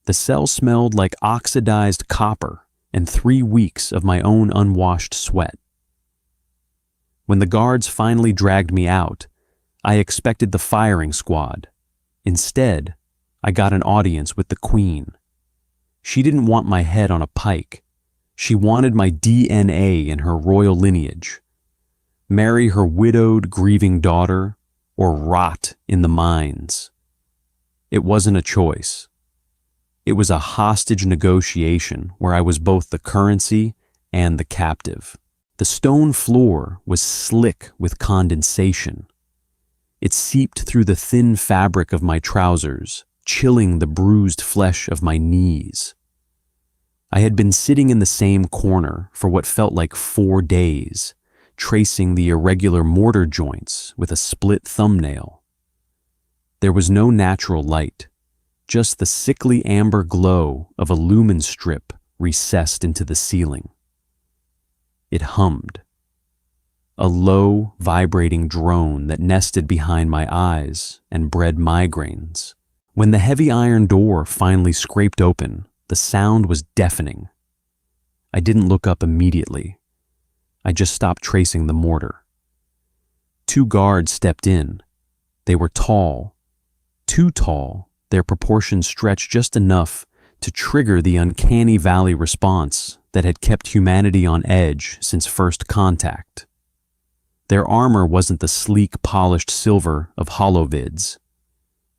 The cell smelled like oxidized copper and 3 weeks of my own unwashed sweat. When the guards finally dragged me out, I expected the firing squad. Instead, I got an audience with the Queen. She didn't want my head on a pike. She wanted my DNA in her royal lineage. Marry her widowed, grieving daughter, or rot in the mines. It wasn't a choice. It was a hostage negotiation where I was both the currency and the captive. The stone floor was slick with condensation. It seeped through the thin fabric of my trousers, chilling the bruised flesh of my knees. I had been sitting in the same corner for what felt like 4 days, tracing the irregular mortar joints with a split thumbnail. There was no natural light, just the sickly amber glow of a lumen strip recessed into the ceiling. It hummed. A low, vibrating drone that nested behind my eyes and bred migraines. When the heavy iron door finally scraped open, the sound was deafening. I didn't look up immediately. I just stopped tracing the mortar. 2 guards stepped in. They were tall. Too tall, their proportions stretched just enough to trigger the uncanny valley response that had kept humanity on edge since first contact. Their armor wasn't the sleek, polished silver of holovids.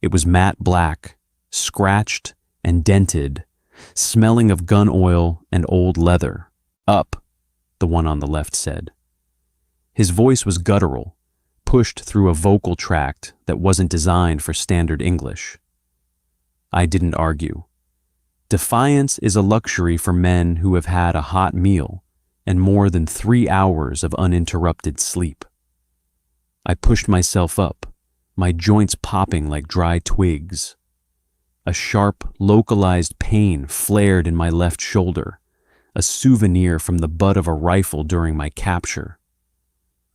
It was matte black, scratched and dented, smelling of gun oil and old leather. "Up," the one on the left said. His voice was guttural, pushed through a vocal tract that wasn't designed for standard English. I didn't argue. Defiance is a luxury for men who have had a hot meal and more than 3 hours of uninterrupted sleep. I pushed myself up, my joints popping like dry twigs. A sharp, localized pain flared in my left shoulder, a souvenir from the butt of a rifle during my capture.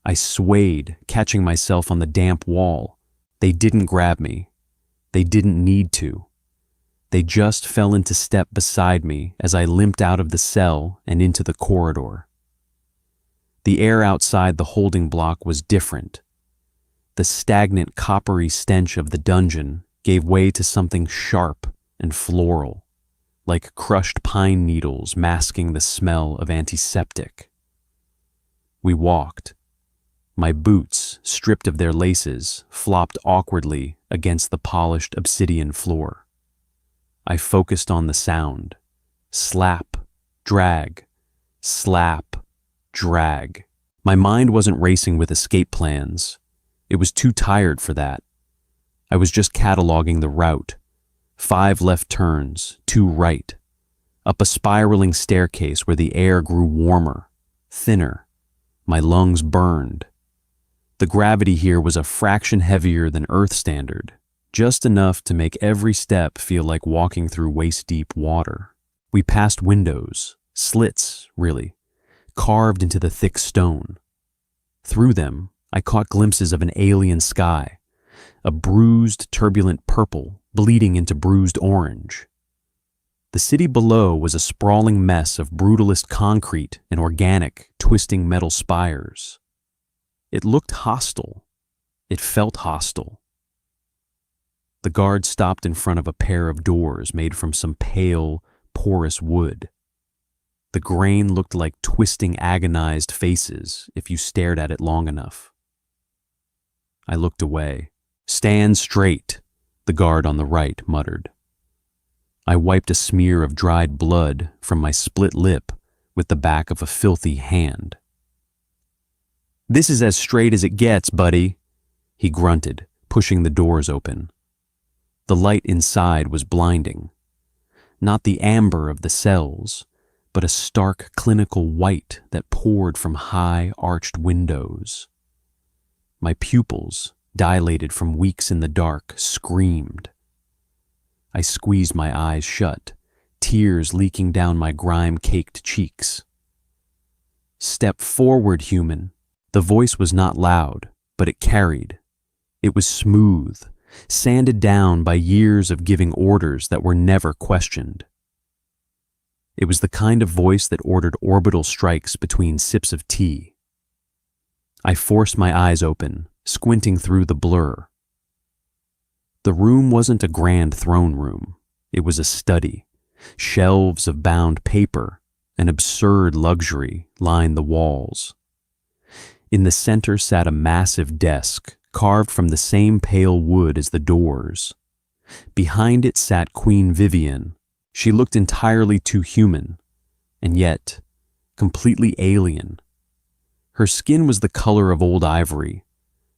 I swayed, catching myself on the damp wall. They didn't grab me. They didn't need to. They just fell into step beside me as I limped out of the cell and into the corridor. The air outside the holding block was different. The stagnant, coppery stench of the dungeon gave way to something sharp and floral, like crushed pine needles masking the smell of antiseptic. We walked. My boots, stripped of their laces, flopped awkwardly against the polished obsidian floor. I focused on the sound. Slap, drag, slap, drag. My mind wasn't racing with escape plans. It was too tired for that. I was just cataloging the route. 5 left turns, 2 right. Up a spiraling staircase where the air grew warmer, thinner. My lungs burned. The gravity here was a fraction heavier than Earth standard, just enough to make every step feel like walking through waist-deep water. We passed windows, slits, really, carved into the thick stone. Through them, I caught glimpses of an alien sky, a bruised, turbulent purple bleeding into bruised orange. The city below was a sprawling mess of brutalist concrete and organic, twisting metal spires. It looked hostile. It felt hostile. The guard stopped in front of a pair of doors made from some pale, porous wood. The grain looked like twisting, agonized faces if you stared at it long enough. I looked away. "Stand straight," the guard on the right muttered. I wiped a smear of dried blood from my split lip with the back of a filthy hand. "This is as straight as it gets, buddy," he grunted, pushing the doors open. The light inside was blinding. Not the amber of the cells, but a stark clinical white that poured from high, arched windows. My pupils, dilated from weeks in the dark, screamed. I squeezed my eyes shut, tears leaking down my grime-caked cheeks. "Step forward, human." The voice was not loud, but it carried. It was smooth, sanded down by years of giving orders that were never questioned. It was the kind of voice that ordered orbital strikes between sips of tea. I forced my eyes open, squinting through the blur. The room wasn't a grand throne room. It was a study. Shelves of bound paper, an absurd luxury, lined the walls. In the center sat a massive desk, carved from the same pale wood as the doors. Behind it sat Queen Vivian. She looked entirely too human, and yet completely alien. Her skin was the color of old ivory,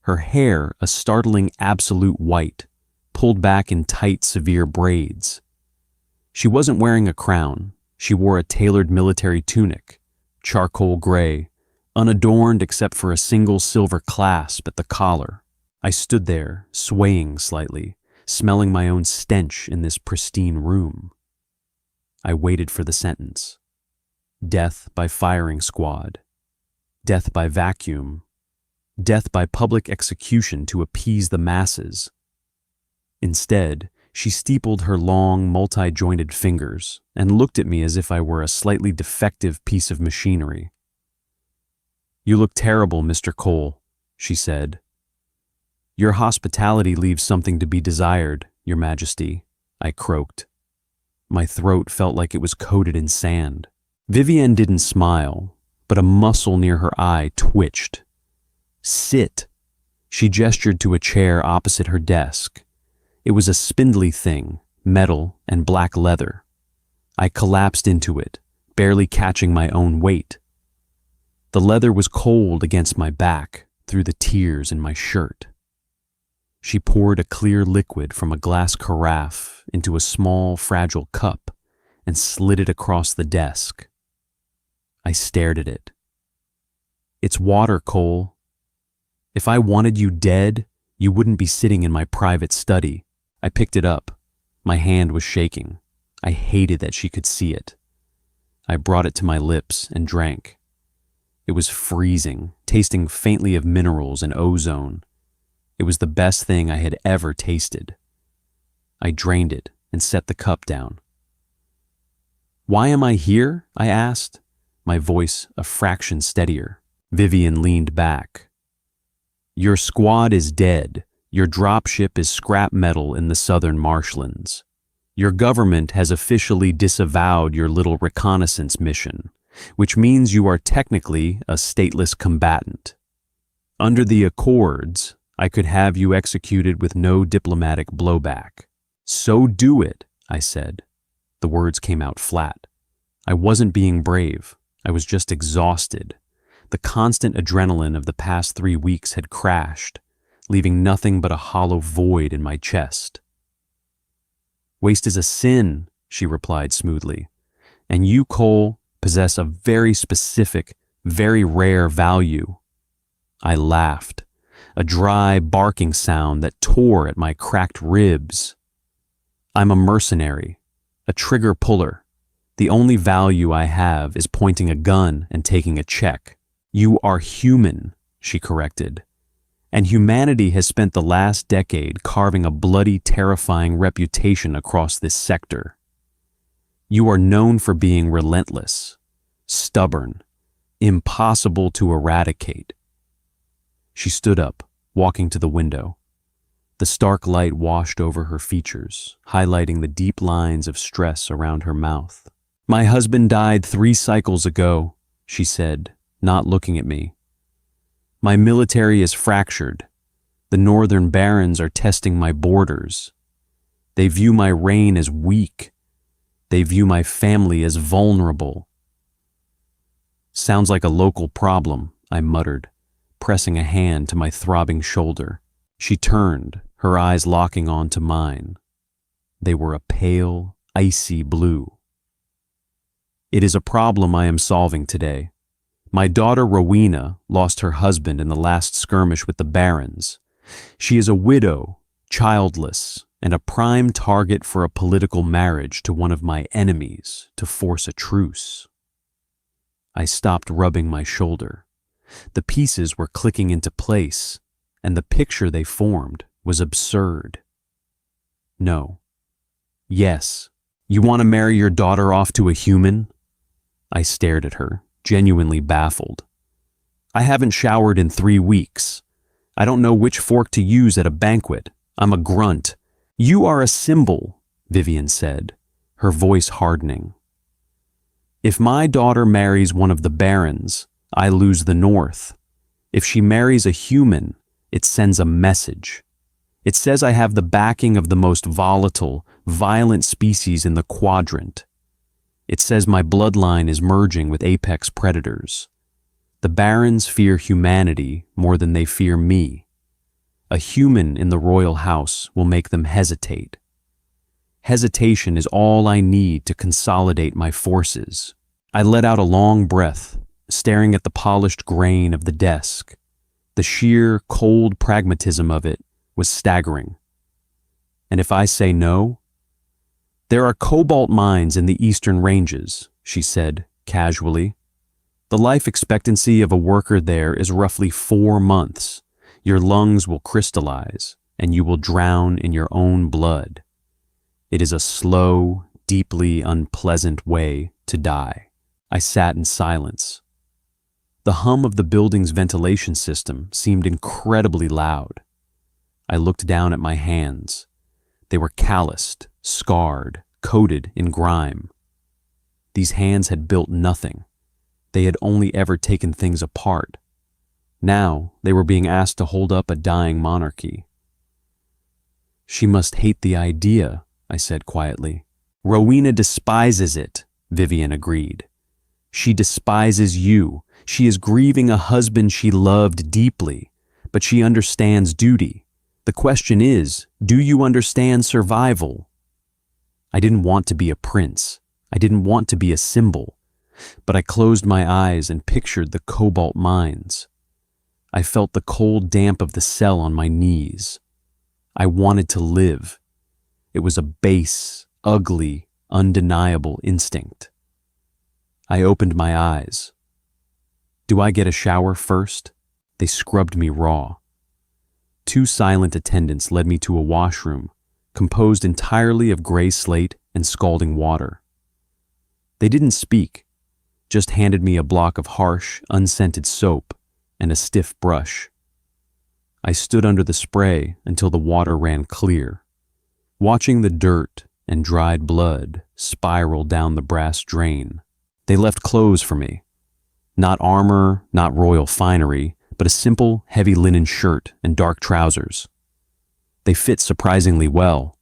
her hair a startling absolute white, pulled back in tight, severe braids. She wasn't wearing a crown. She wore a tailored military tunic, charcoal gray, unadorned except for a single silver clasp at the collar. I stood there, swaying slightly, smelling my own stench in this pristine room. I waited for the sentence. Death by firing squad. Death by vacuum. Death by public execution to appease the masses. Instead, she steepled her long, multi-jointed fingers and looked at me as if I were a slightly defective piece of machinery. "You look terrible, Mr. Cole," she said. "Your hospitality leaves something to be desired, Your Majesty," I croaked. My throat felt like it was coated in sand. Vivienne didn't smile, but a muscle near her eye twitched. "Sit." She gestured to a chair opposite her desk. It was a spindly thing, metal and black leather. I collapsed into it, barely catching my own weight. The leather was cold against my back through the tears in my shirt. She poured a clear liquid from a glass carafe into a small, fragile cup and slid it across the desk. I stared at it. "It's water, Cole. If I wanted you dead, you wouldn't be sitting in my private study." I picked it up. My hand was shaking. I hated that she could see it. I brought it to my lips and drank. It was freezing, tasting faintly of minerals and ozone. It was the best thing I had ever tasted. I drained it and set the cup down. "Why am I here?" I asked, my voice a fraction steadier. Vivian leaned back. "Your squad is dead. Your dropship is scrap metal in the southern marshlands. Your government has officially disavowed your little reconnaissance mission, which means you are technically a stateless combatant. Under the Accords, I could have you executed with no diplomatic blowback. So do it," I said. The words came out flat. I wasn't being brave. I was just exhausted. The constant adrenaline of the past 3 weeks had crashed, leaving nothing but a hollow void in my chest. "Waste is a sin," she replied smoothly, "and you, Cole, possess a very specific, very rare value." I laughed, a dry, barking sound that tore at my cracked ribs. "I'm a mercenary, a trigger puller. The only value I have is pointing a gun and taking a check." "You are human," she corrected. "And humanity has spent the last decade carving a bloody, terrifying reputation across this sector. You are known for being relentless, stubborn, impossible to eradicate." She stood up, walking to the window. The stark light washed over her features, highlighting the deep lines of stress around her mouth. "My husband died 3 cycles ago," she said, not looking at me. "My military is fractured. The northern barons are testing my borders. They view my reign as weak. They view my family as vulnerable." "Sounds like a local problem," I muttered, pressing a hand to my throbbing shoulder. She turned, her eyes locking onto mine. They were a pale, icy blue. "It is a problem I am solving today. My daughter Rowena lost her husband in the last skirmish with the barons. She is a widow, childless, and a prime target for a political marriage to one of my enemies to force a truce." I stopped rubbing my shoulder. The pieces were clicking into place, and the picture they formed was absurd. No. Yes. You want to marry your daughter off to a human? I stared at her, genuinely baffled. I haven't showered in 3 weeks. I don't know which fork to use at a banquet. I'm a grunt. You are a symbol, Vivian said, her voice hardening. If my daughter marries one of the barons, I lose the North. If she marries a human, it sends a message. It says I have the backing of the most volatile, violent species in the quadrant. It says my bloodline is merging with apex predators. The barons fear humanity more than they fear me. A human in the royal house will make them hesitate. Hesitation is all I need to consolidate my forces. I let out a long breath, staring at the polished grain of the desk. The sheer, cold pragmatism of it was staggering. And if I say no? There are cobalt mines in the eastern ranges, she said, casually. The life expectancy of a worker there is roughly 4 months. Your lungs will crystallize, and you will drown in your own blood. It is a slow, deeply unpleasant way to die. I sat in silence. The hum of the building's ventilation system seemed incredibly loud. I looked down at my hands. They were calloused, scarred, coated in grime. These hands had built nothing. They had only ever taken things apart. Now they were being asked to hold up a dying monarchy. She must hate the idea, I said quietly. Rowena despises it, Vivian agreed. She despises you. She is grieving a husband she loved deeply, but she understands duty. The question is, do you understand survival? I didn't want to be a prince. I didn't want to be a symbol, but I closed my eyes and pictured the cobalt mines. I felt the cold damp of the cell on my knees. I wanted to live. It was a base, ugly, undeniable instinct. I opened my eyes. Do I get a shower first? They scrubbed me raw. 2 silent attendants led me to a washroom, composed entirely of gray slate and scalding water. They didn't speak, just handed me a block of harsh, unscented soap and a stiff brush. I stood under the spray until the water ran clear, watching the dirt and dried blood spiral down the brass drain. They left clothes for me. Not armor, not royal finery, but a simple, heavy linen shirt and dark trousers. They fit surprisingly well.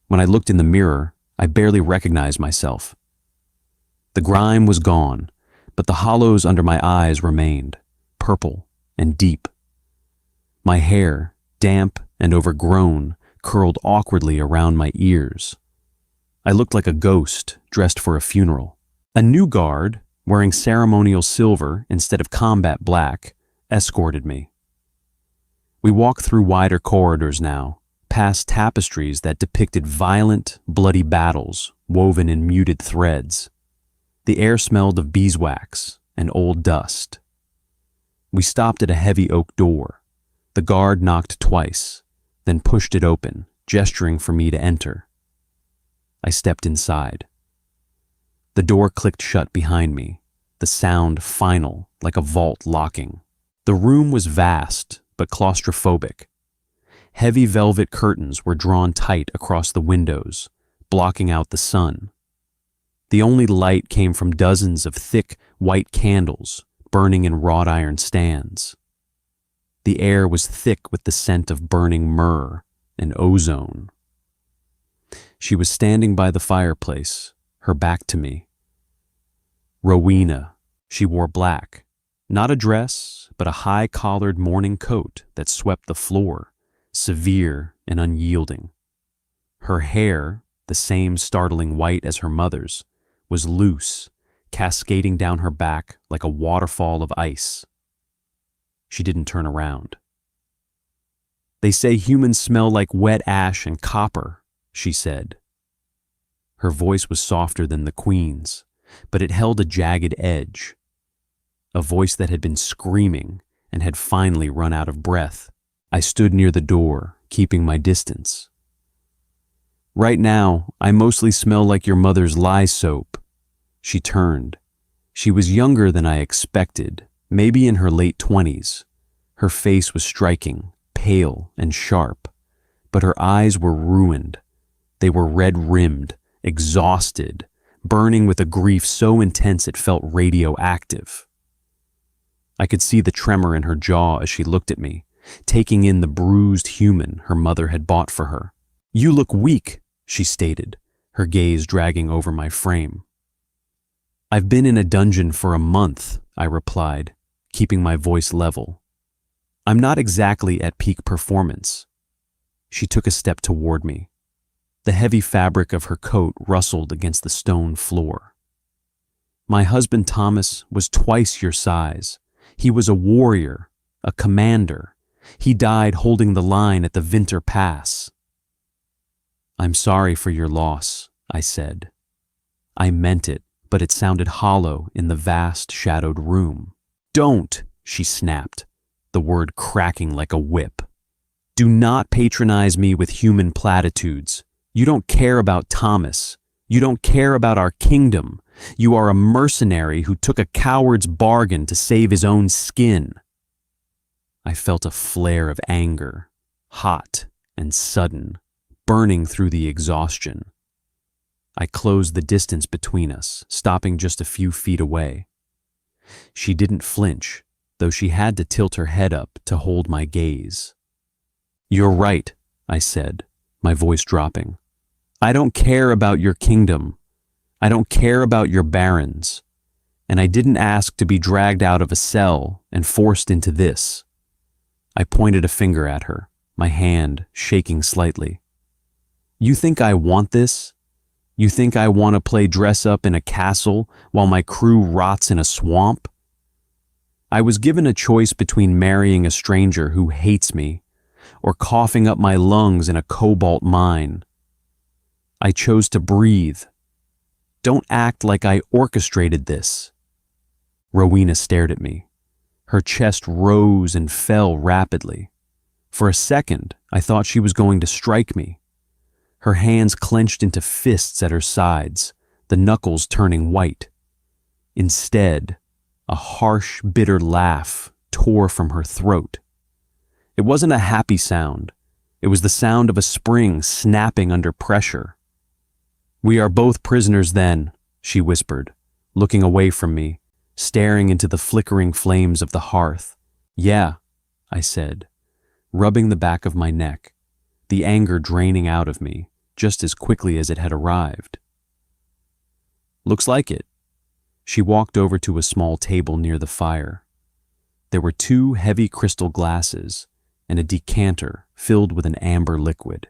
When I looked in the mirror, I barely recognized myself. The grime was gone, but the hollows under my eyes remained, purple and deep. My hair, damp and overgrown, curled awkwardly around my ears. I looked like a ghost dressed for a funeral. A new guard, wearing ceremonial silver instead of combat black, escorted me. We walked through wider corridors now, past tapestries that depicted violent, bloody battles woven in muted threads. The air smelled of beeswax and old dust. We stopped at a heavy oak door. The guard knocked twice, then pushed it open, gesturing for me to enter. I stepped inside. The door clicked shut behind me, the sound final, like a vault locking. The room was vast, but claustrophobic. Heavy velvet curtains were drawn tight across the windows, blocking out the sun. The only light came from dozens of thick, white candles burning in wrought iron stands. The air was thick with the scent of burning myrrh and ozone. She was standing by the fireplace, her back to me. Rowena. She wore black, not a dress, but a high-collared morning coat that swept the floor, severe and unyielding. Her hair, the same startling white as her mother's, was loose, cascading down her back like a waterfall of ice. She didn't turn around. They say humans smell like wet ash and copper, she said. Her voice was softer than the Queen's, but it held a jagged edge. A voice that had been screaming and had finally run out of breath. I stood near the door, keeping my distance. Right now, I mostly smell like your mother's lye soap." She turned. She was younger than I expected, maybe in her late 20s. Her face was striking, pale and sharp, but her eyes were ruined. They were red-rimmed, exhausted, burning with a grief so intense it felt radioactive. I could see the tremor in her jaw as she looked at me, taking in the bruised human her mother had bought for her. "You look weak," she stated, her gaze dragging over my frame. "I've been in a dungeon for a month," I replied, keeping my voice level. "I'm not exactly at peak performance." She took a step toward me. The heavy fabric of her coat rustled against the stone floor. "My husband Thomas was twice your size. He was a warrior, a commander. He died holding the line at the Winter Pass." "I'm sorry for your loss," I said. I meant it, but it sounded hollow in the vast, shadowed room. "Don't," she snapped, the word cracking like a whip. "Do not patronize me with human platitudes. You don't care about Thomas. You don't care about our kingdom. You are a mercenary who took a coward's bargain to save his own skin." I felt a flare of anger, hot and sudden, burning through the exhaustion. I closed the distance between us, stopping just a few feet away. She didn't flinch, though she had to tilt her head up to hold my gaze. "You're right," I said, my voice dropping. "I don't care about your kingdom. I don't care about your barons. And I didn't ask to be dragged out of a cell and forced into this." I pointed a finger at her, my hand shaking slightly. "You think I want this? You think I want to play dress up in a castle while my crew rots in a swamp?" I was given a choice between marrying a stranger who hates me or coughing up my lungs in a cobalt mine. I chose to breathe. "Don't act like I orchestrated this." Rowena stared at me. Her chest rose and fell rapidly. For a second, I thought she was going to strike me. Her hands clenched into fists at her sides, the knuckles turning white. Instead, a harsh, bitter laugh tore from her throat. It wasn't a happy sound. It was the sound of a spring snapping under pressure. "We are both prisoners then," she whispered, looking away from me, staring into the flickering flames of the hearth. "Yeah," I said, rubbing the back of my neck, the anger draining out of me just as quickly as it had arrived. "Looks like it." She walked over to a small table near the fire. There were 2 heavy crystal glasses and a decanter filled with an amber liquid.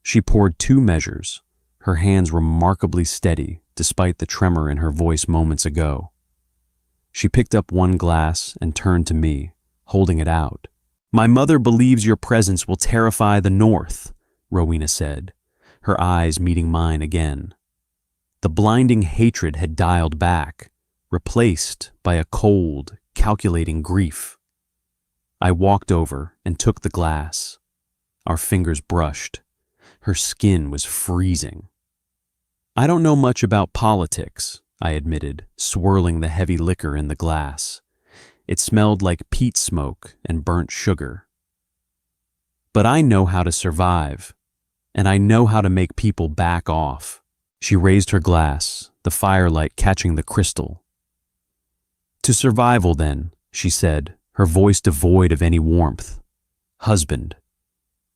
She poured 2 measures, her hands remarkably steady despite the tremor in her voice moments ago. She picked up one glass and turned to me, holding it out. "My mother believes your presence will terrify the North," Rowena said, her eyes meeting mine again. The blinding hatred had dialed back, replaced by a cold, calculating grief. I walked over and took the glass. Our fingers brushed. Her skin was freezing. "I don't know much about politics," I admitted, swirling the heavy liquor in the glass. It smelled like peat smoke and burnt sugar. "But I know how to survive, and I know how to make people back off." She raised her glass, the firelight catching the crystal. "To survival, then," she said, her voice devoid of any warmth. "Husband."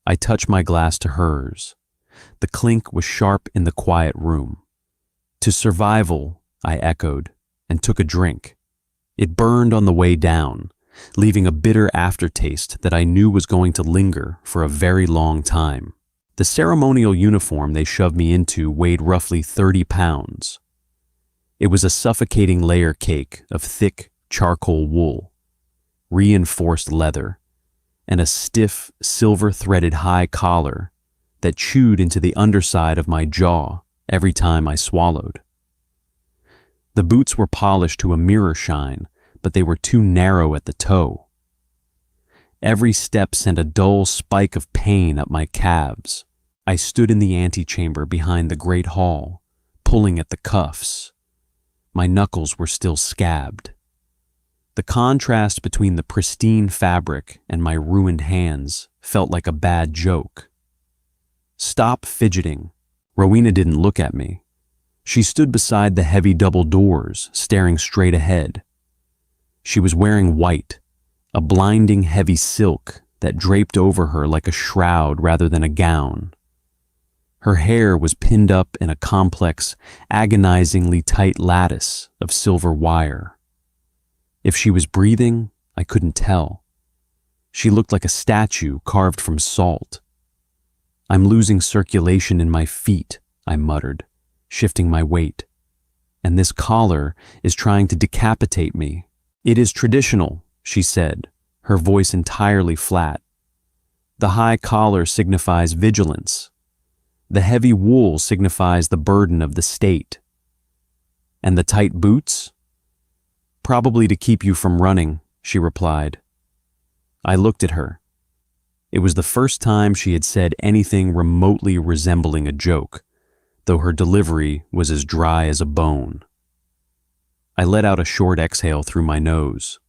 I touched my glass to hers. The clink was sharp in the quiet room. "To survival," I echoed, and took a drink. It burned on the way down, leaving a bitter aftertaste that I knew was going to linger for a very long time. The ceremonial uniform they shoved me into weighed roughly 30 pounds. It was a suffocating layer cake of thick charcoal wool, reinforced leather, and a stiff, silver-threaded high collar that chewed into the underside of my jaw every time I swallowed. The boots were polished to a mirror shine, but they were too narrow at the toe. Every step sent a dull spike of pain up my calves, I stood in the antechamber behind the great hall, pulling at the cuffs. My knuckles were still scabbed. The contrast between the pristine fabric and my ruined hands felt like a bad joke. "Stop fidgeting." Rowena didn't look at me. She stood beside the heavy double doors, staring straight ahead. She was wearing white, a blinding heavy silk that draped over her like a shroud rather than a gown. Her hair was pinned up in a complex, agonizingly tight lattice of silver wire. If she was breathing, I couldn't tell. She looked like a statue carved from salt. "I'm losing circulation in my feet," I muttered, shifting my weight. "And this collar is trying to decapitate me." "It is traditional," she said, her voice entirely flat. "The high collar signifies vigilance. The heavy wool signifies the burden of the state. And the tight boots? Probably to keep you from running," she replied. I looked at her. It was the first time she had said anything remotely resembling a joke, though her delivery was as dry as a bone. I let out a short exhale through my nose.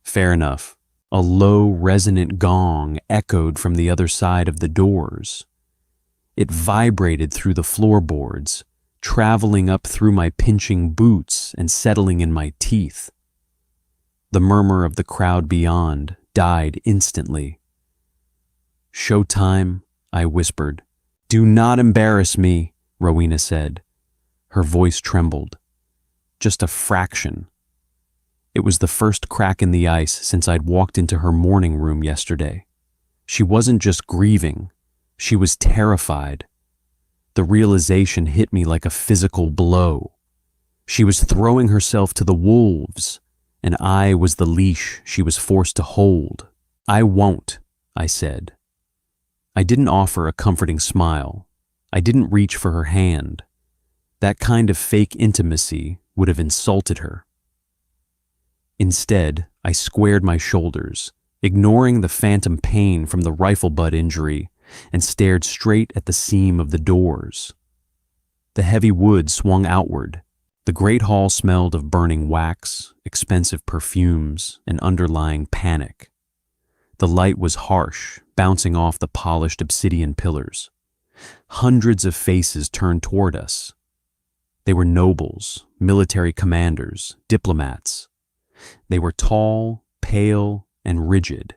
Fair enough. A low, resonant gong echoed from the other side of the doors. It vibrated through the floorboards, traveling up through my pinching boots and settling in my teeth. The murmur of the crowd beyond died instantly. "Showtime," I whispered. "Do not embarrass me," Rowena said. Her voice trembled. Just a fraction. It was the first crack in the ice since I'd walked into her morning room yesterday. She wasn't just grieving. She was terrified. The realization hit me like a physical blow. She was throwing herself to the wolves, and I was the leash she was forced to hold. "I won't," I said. I didn't offer a comforting smile. I didn't reach for her hand. That kind of fake intimacy would have insulted her. Instead, I squared my shoulders, ignoring the phantom pain from the rifle butt injury, and stared straight at the seam of the doors. The heavy wood swung outward. The great hall smelled of burning wax, expensive perfumes, and underlying panic. The light was harsh, bouncing off the polished obsidian pillars. Hundreds of faces turned toward us. They were nobles, military commanders, diplomats. They were tall, pale, and rigid,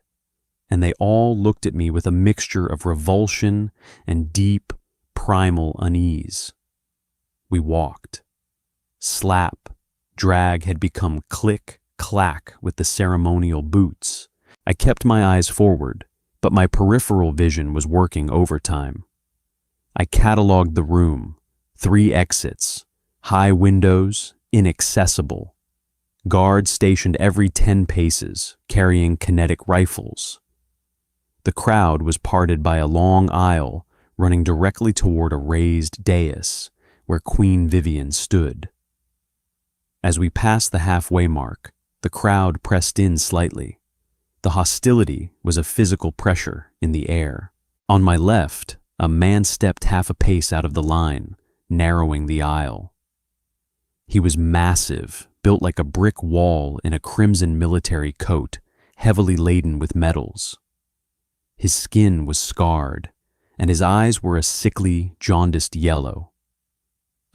and they all looked at me with a mixture of revulsion and deep, primal unease. We walked. Slap, drag had become click, clack with the ceremonial boots. I kept my eyes forward, but my peripheral vision was working overtime. I cataloged the room. 3 exits, high windows, inaccessible. Guards stationed every 10 paces, carrying kinetic rifles. The crowd was parted by a long aisle running directly toward a raised dais where Queen Vivian stood. As we passed the halfway mark, the crowd pressed in slightly. The hostility was a physical pressure in the air. On my left, a man stepped half a pace out of the line, narrowing the aisle. He was massive, built like a brick wall in a crimson military coat, heavily laden with metals. His skin was scarred, and his eyes were a sickly, jaundiced yellow.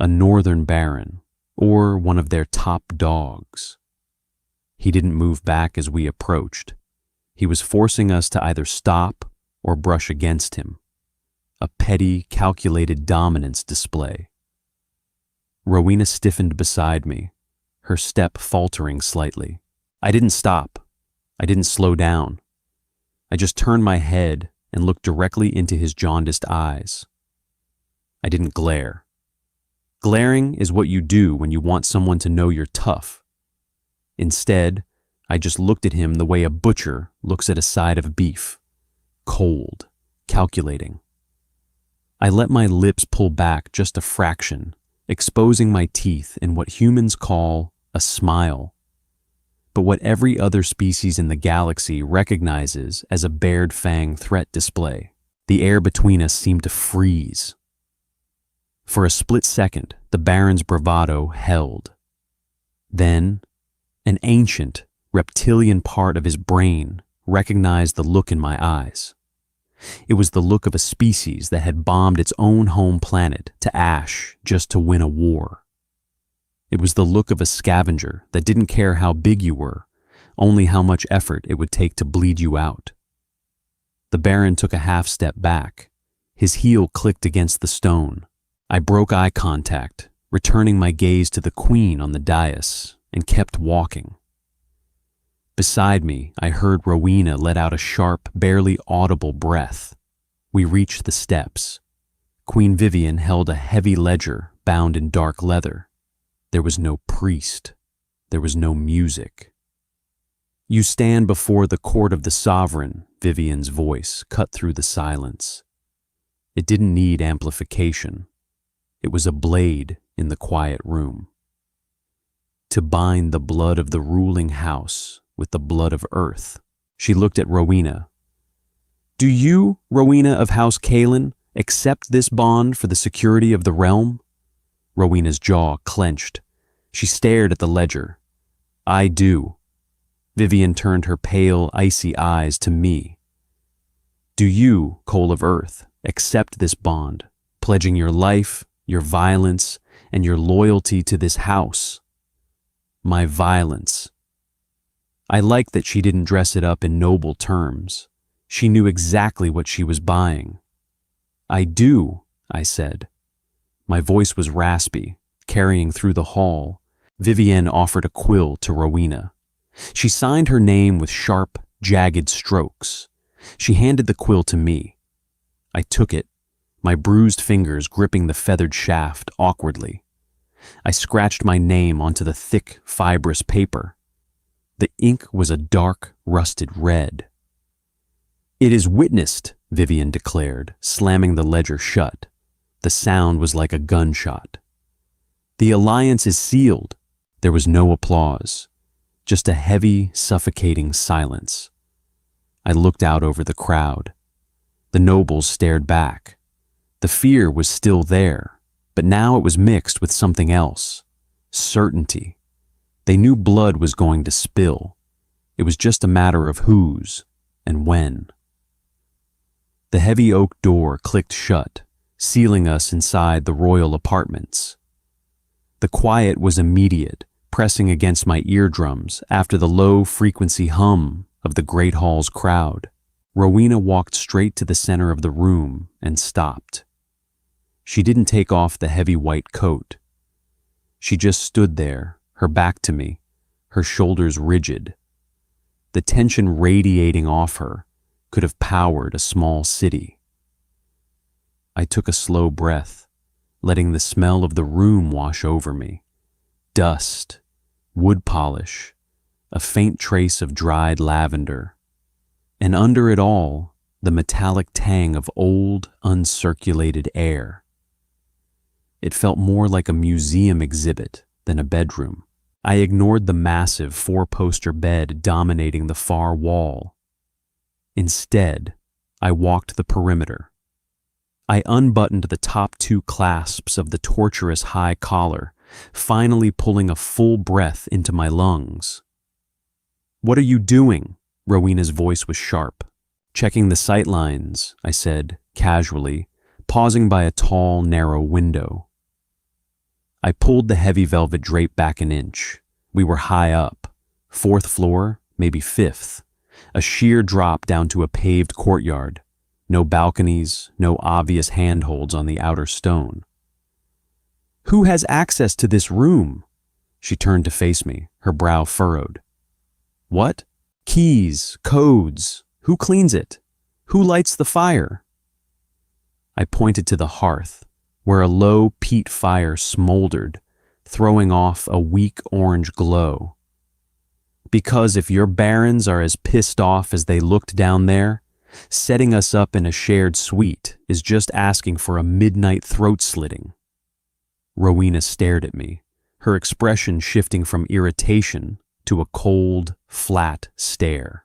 A northern baron, or one of their top dogs. He didn't move back as we approached. He was forcing us to either stop or brush against him. A petty, calculated dominance display. Rowena stiffened beside me, her step faltering slightly. I didn't stop. I didn't slow down. I just turned my head and looked directly into his jaundiced eyes. I didn't glare. Glaring is what you do when you want someone to know you're tough. Instead, I just looked at him the way a butcher looks at a side of beef. Cold, calculating. I let my lips pull back just a fraction, exposing my teeth in what humans call a smile, but what every other species in the galaxy recognizes as a bared fang threat display. The air between us seemed to freeze. For a split second, the Baron's bravado held. Then, an ancient, reptilian part of his brain recognized the look in my eyes. It was the look of a species that had bombed its own home planet to ash just to win a war. It was the look of a scavenger that didn't care how big you were, only how much effort it would take to bleed you out. The Baron took a half step back. His heel clicked against the stone. I broke eye contact, returning my gaze to the Queen on the dais, and kept walking. Beside me, I heard Rowena let out a sharp, barely audible breath. We reached the steps. Queen Vivian held a heavy ledger bound in dark leather. There was no priest. There was no music. "You stand before the court of the sovereign," Vivian's voice cut through the silence. It didn't need amplification. It was a blade in the quiet room. "To bind the blood of the ruling house with the blood of earth." She looked at Rowena. "Do you, Rowena of House Kalen, accept this bond for the security of the realm?" Rowena's jaw clenched. She stared at the ledger. "I do." Vivian turned her pale, icy eyes to me. "Do you, Coal of Earth, accept this bond, pledging your life, your violence, and your loyalty to this house?" "My violence." I liked that she didn't dress it up in noble terms. She knew exactly what she was buying. "I do," I said. My voice was raspy, carrying through the hall. Vivienne offered a quill to Rowena. She signed her name with sharp, jagged strokes. She handed the quill to me. I took it, my bruised fingers gripping the feathered shaft awkwardly. I scratched my name onto the thick, fibrous paper. The ink was a dark, rusted red. "It is witnessed," Vivian declared, slamming the ledger shut. The sound was like a gunshot. "The alliance is sealed." There was no applause, just a heavy, suffocating silence. I looked out over the crowd. The nobles stared back. The fear was still there, but now it was mixed with something else. Certainty. They knew blood was going to spill. It was just a matter of whose and when. The heavy oak door clicked shut, sealing us inside the royal apartments. The quiet was immediate, pressing against my eardrums after the low-frequency hum of the great hall's crowd. Rowena walked straight to the center of the room and stopped. She didn't take off the heavy white coat. She just stood there, her back to me, her shoulders rigid. The tension radiating off her could have powered a small city. I took a slow breath, letting the smell of the room wash over me. Dust, wood polish, a faint trace of dried lavender, and under it all, the metallic tang of old, uncirculated air. It felt more like a museum exhibit than a bedroom. I ignored the massive four-poster bed dominating the far wall. Instead, I walked the perimeter. I unbuttoned the top two clasps of the tortuous high collar, finally pulling a full breath into my lungs. "What are you doing?" Rowena's voice was sharp. "Checking the sight lines," I said, casually, pausing by a tall, narrow window. I pulled the heavy velvet drape back an inch. We were high up, 4th floor, maybe 5th, a sheer drop down to a paved courtyard. No balconies, no obvious handholds on the outer stone. "Who has access to this room?" She turned to face me, her brow furrowed. "What? Keys, codes. Who cleans it? Who lights the fire?" I pointed to the hearth, where a low peat fire smoldered, throwing off a weak orange glow. "Because if your barons are as pissed off as they looked down there, setting us up in a shared suite is just asking for a midnight throat slitting." Rowena stared at me, her expression shifting from irritation to a cold, flat stare.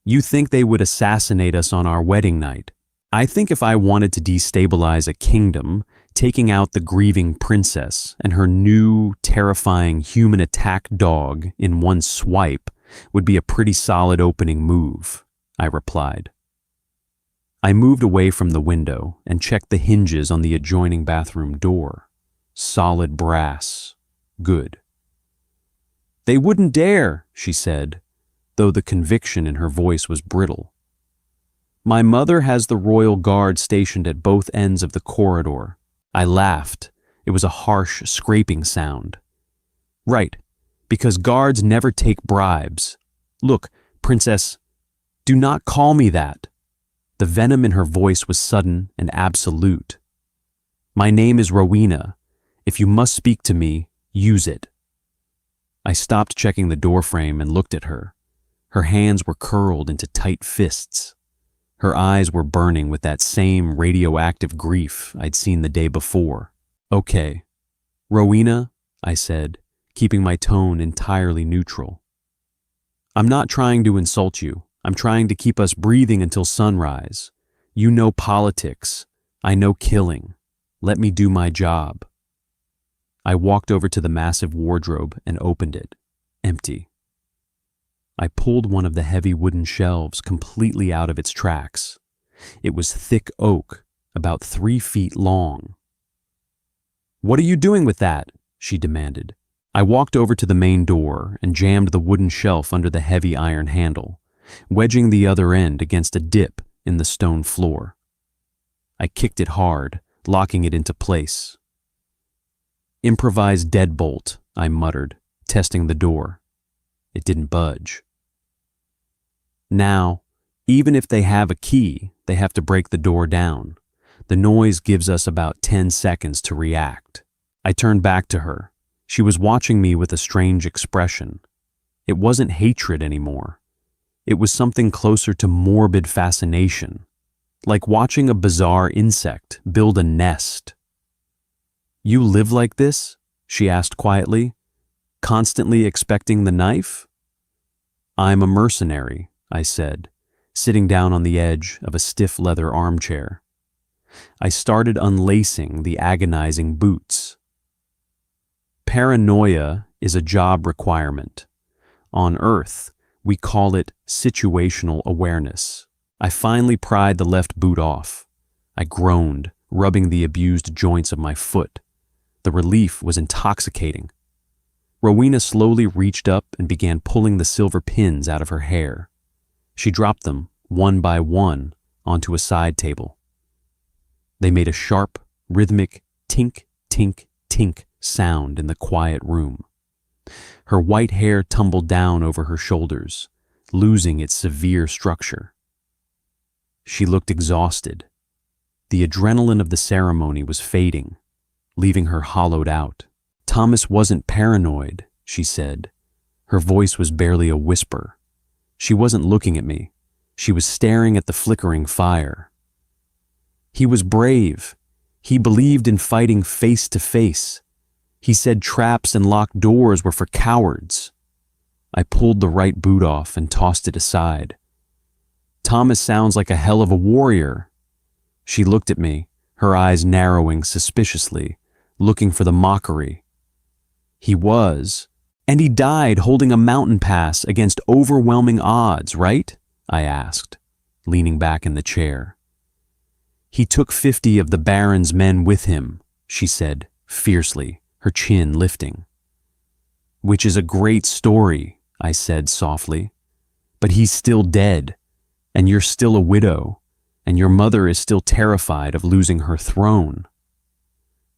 You think they would assassinate us on our wedding night? I think if I wanted to destabilize a kingdom, taking out the grieving princess and her new, terrifying human attack dog in one swipe would be a pretty solid opening move, I replied. I moved away from the window and checked the hinges on the adjoining bathroom door. Solid brass. Good. They wouldn't dare, she said, though the conviction in her voice was brittle. My mother has the royal guard stationed at both ends of the corridor. I laughed. It was a harsh, scraping sound. Right, because guards never take bribes. Look, princess, do not call me that. The venom in her voice was sudden and absolute. My name is Rowena. If you must speak to me, use it. I stopped checking the doorframe and looked at her. Her hands were curled into tight fists. Her eyes were burning with that same radioactive grief I'd seen the day before. Okay. Rowena, I said, keeping my tone entirely neutral. I'm not trying to insult you. I'm trying to keep us breathing until sunrise. You know politics. I know killing. Let me do my job. I walked over to the massive wardrobe and opened it. Empty. I pulled one of the heavy wooden shelves completely out of its tracks. It was thick oak, about 3 feet long. What are you doing with that? She demanded. I walked over to the main door and jammed the wooden shelf under the heavy iron handle, wedging the other end against a dip in the stone floor. I kicked it hard, locking it into place. Improvised deadbolt, I muttered, testing the door. It didn't budge. Now, even if they have a key, they have to break the door down. The noise gives us about 10 seconds to react. I turned back to her. She was watching me with a strange expression. It wasn't hatred anymore. It was something closer to morbid fascination, like watching a bizarre insect build a nest. You live like this? She asked quietly, constantly expecting the knife? I'm a mercenary, I said, sitting down on the edge of a stiff leather armchair. I started unlacing the agonizing boots. Paranoia is a job requirement. On Earth, we call it situational awareness. I finally pried the left boot off. I groaned, rubbing the abused joints of my foot. The relief was intoxicating. Rowena slowly reached up and began pulling the silver pins out of her hair. She dropped them, one by one, onto a side table. They made a sharp, rhythmic tink, tink, tink sound in the quiet room. Her white hair tumbled down over her shoulders, losing its severe structure. She looked exhausted. The adrenaline of the ceremony was fading, leaving her hollowed out. Thomas wasn't paranoid, she said. Her voice was barely a whisper. She wasn't looking at me. She was staring at the flickering fire. He was brave. He believed in fighting face to face. He said traps and locked doors were for cowards. I pulled the right boot off and tossed it aside. Thomas sounds like a hell of a warrior. She looked at me, her eyes narrowing suspiciously, looking for the mockery. He was, and he died holding a mountain pass against overwhelming odds, right? I asked, leaning back in the chair. He took 50 of the Baron's men with him, she said, fiercely, her chin lifting. Which is a great story, I said softly. But he's still dead, and you're still a widow, and your mother is still terrified of losing her throne.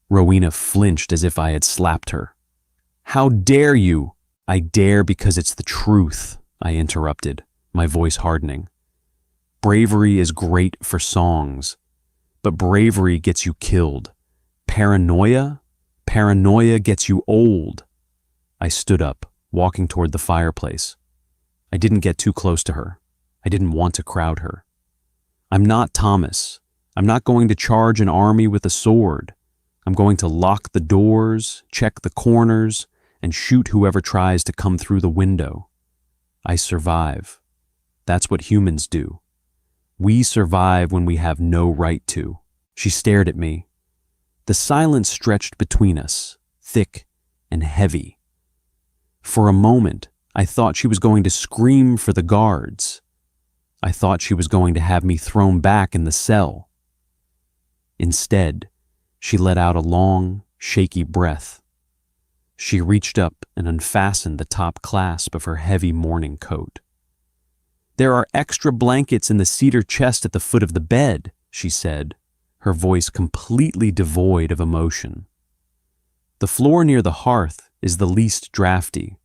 Rowena flinched as if I had slapped her. How dare you? I dare because it's the truth, I interrupted, my voice hardening. Bravery is great for songs, but bravery gets you killed. Paranoia? Paranoia gets you old. I stood up, walking toward the fireplace. I didn't get too close to her. I didn't want to crowd her. I'm not Thomas. I'm not going to charge an army with a sword. I'm going to lock the doors, check the corners, and shoot whoever tries to come through the window. I survive. That's what humans do. We survive when we have no right to. She stared at me. The silence stretched between us, thick and heavy. For a moment, I thought she was going to scream for the guards. I thought she was going to have me thrown back in the cell. Instead, she let out a long, shaky breath. She reached up and unfastened the top clasp of her heavy morning coat. "There are extra blankets in the cedar chest at the foot of the bed," she said, her voice completely devoid of emotion. "The floor near the hearth is the least drafty."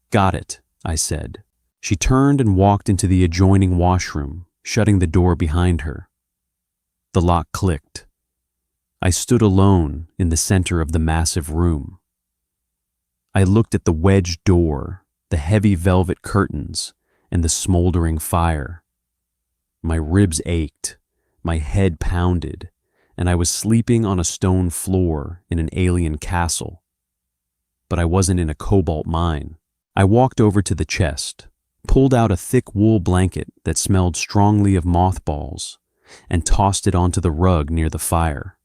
"Got it," I said. She turned and walked into the adjoining washroom, shutting the door behind her. The lock clicked. I stood alone in the center of the massive room. I looked at the wedged door, the heavy velvet curtains, and the smoldering fire. My ribs ached, my head pounded, and I was sleeping on a stone floor in an alien castle. But I wasn't in a cobalt mine. I walked over to the chest, pulled out a thick wool blanket that smelled strongly of mothballs, and tossed it onto the rug near the fire.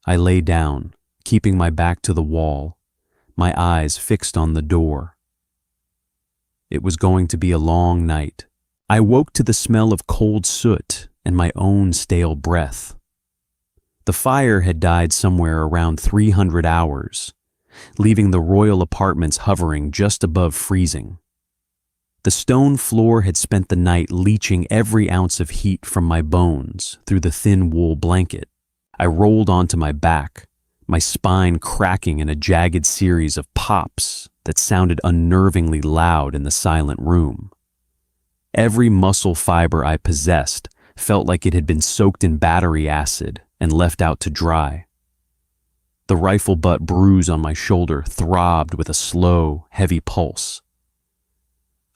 I lay down, keeping my back to the wall, my eyes fixed on the door. It was going to be a long night. I woke to the smell of cold soot and my own stale breath. The fire had died somewhere around 300 hours, leaving the royal apartments hovering just above freezing. The stone floor had spent the night leaching every ounce of heat from my bones through the thin wool blanket. I rolled onto my back, my spine cracking in a jagged series of pops that sounded unnervingly loud in the silent room. Every muscle fiber I possessed felt like it had been soaked in battery acid and left out to dry. The rifle butt bruise on my shoulder throbbed with a slow, heavy pulse.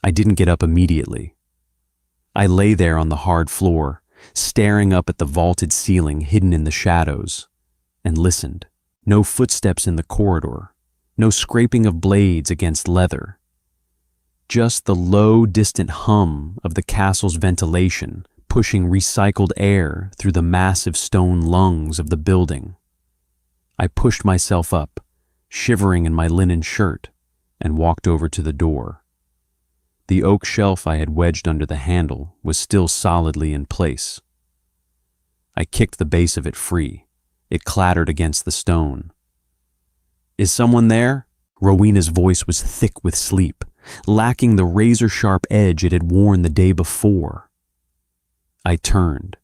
I didn't get up immediately. I lay there on the hard floor, staring up at the vaulted ceiling hidden in the shadows, and listened. No footsteps in the corridor, no scraping of blades against leather. Just the low, distant hum of the castle's ventilation pushing recycled air through the massive stone lungs of the building. I pushed myself up, shivering in my linen shirt, and walked over to the door. The oak shelf I had wedged under the handle was still solidly in place. I kicked the base of it free. It clattered against the stone. "Is someone there?" Rowena's voice was thick with sleep, lacking the razor-sharp edge it had worn the day before. I turned.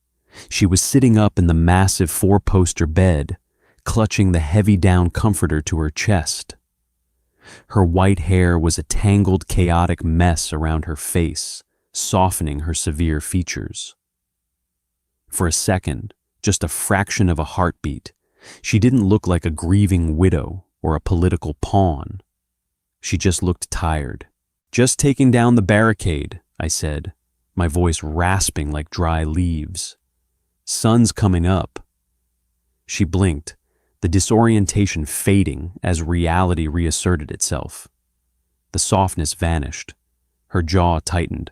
She was sitting up in the massive four-poster bed, clutching the heavy down comforter to her chest. Her white hair was a tangled, chaotic mess around her face, softening her severe features. For a second, just a fraction of a heartbeat, she didn't look like a grieving widow or a political pawn. She just looked tired. "Just taking down the barricade," I said, my voice rasping like dry leaves. "Sun's coming up." She blinked, the disorientation fading as reality reasserted itself. The softness vanished. Her jaw tightened,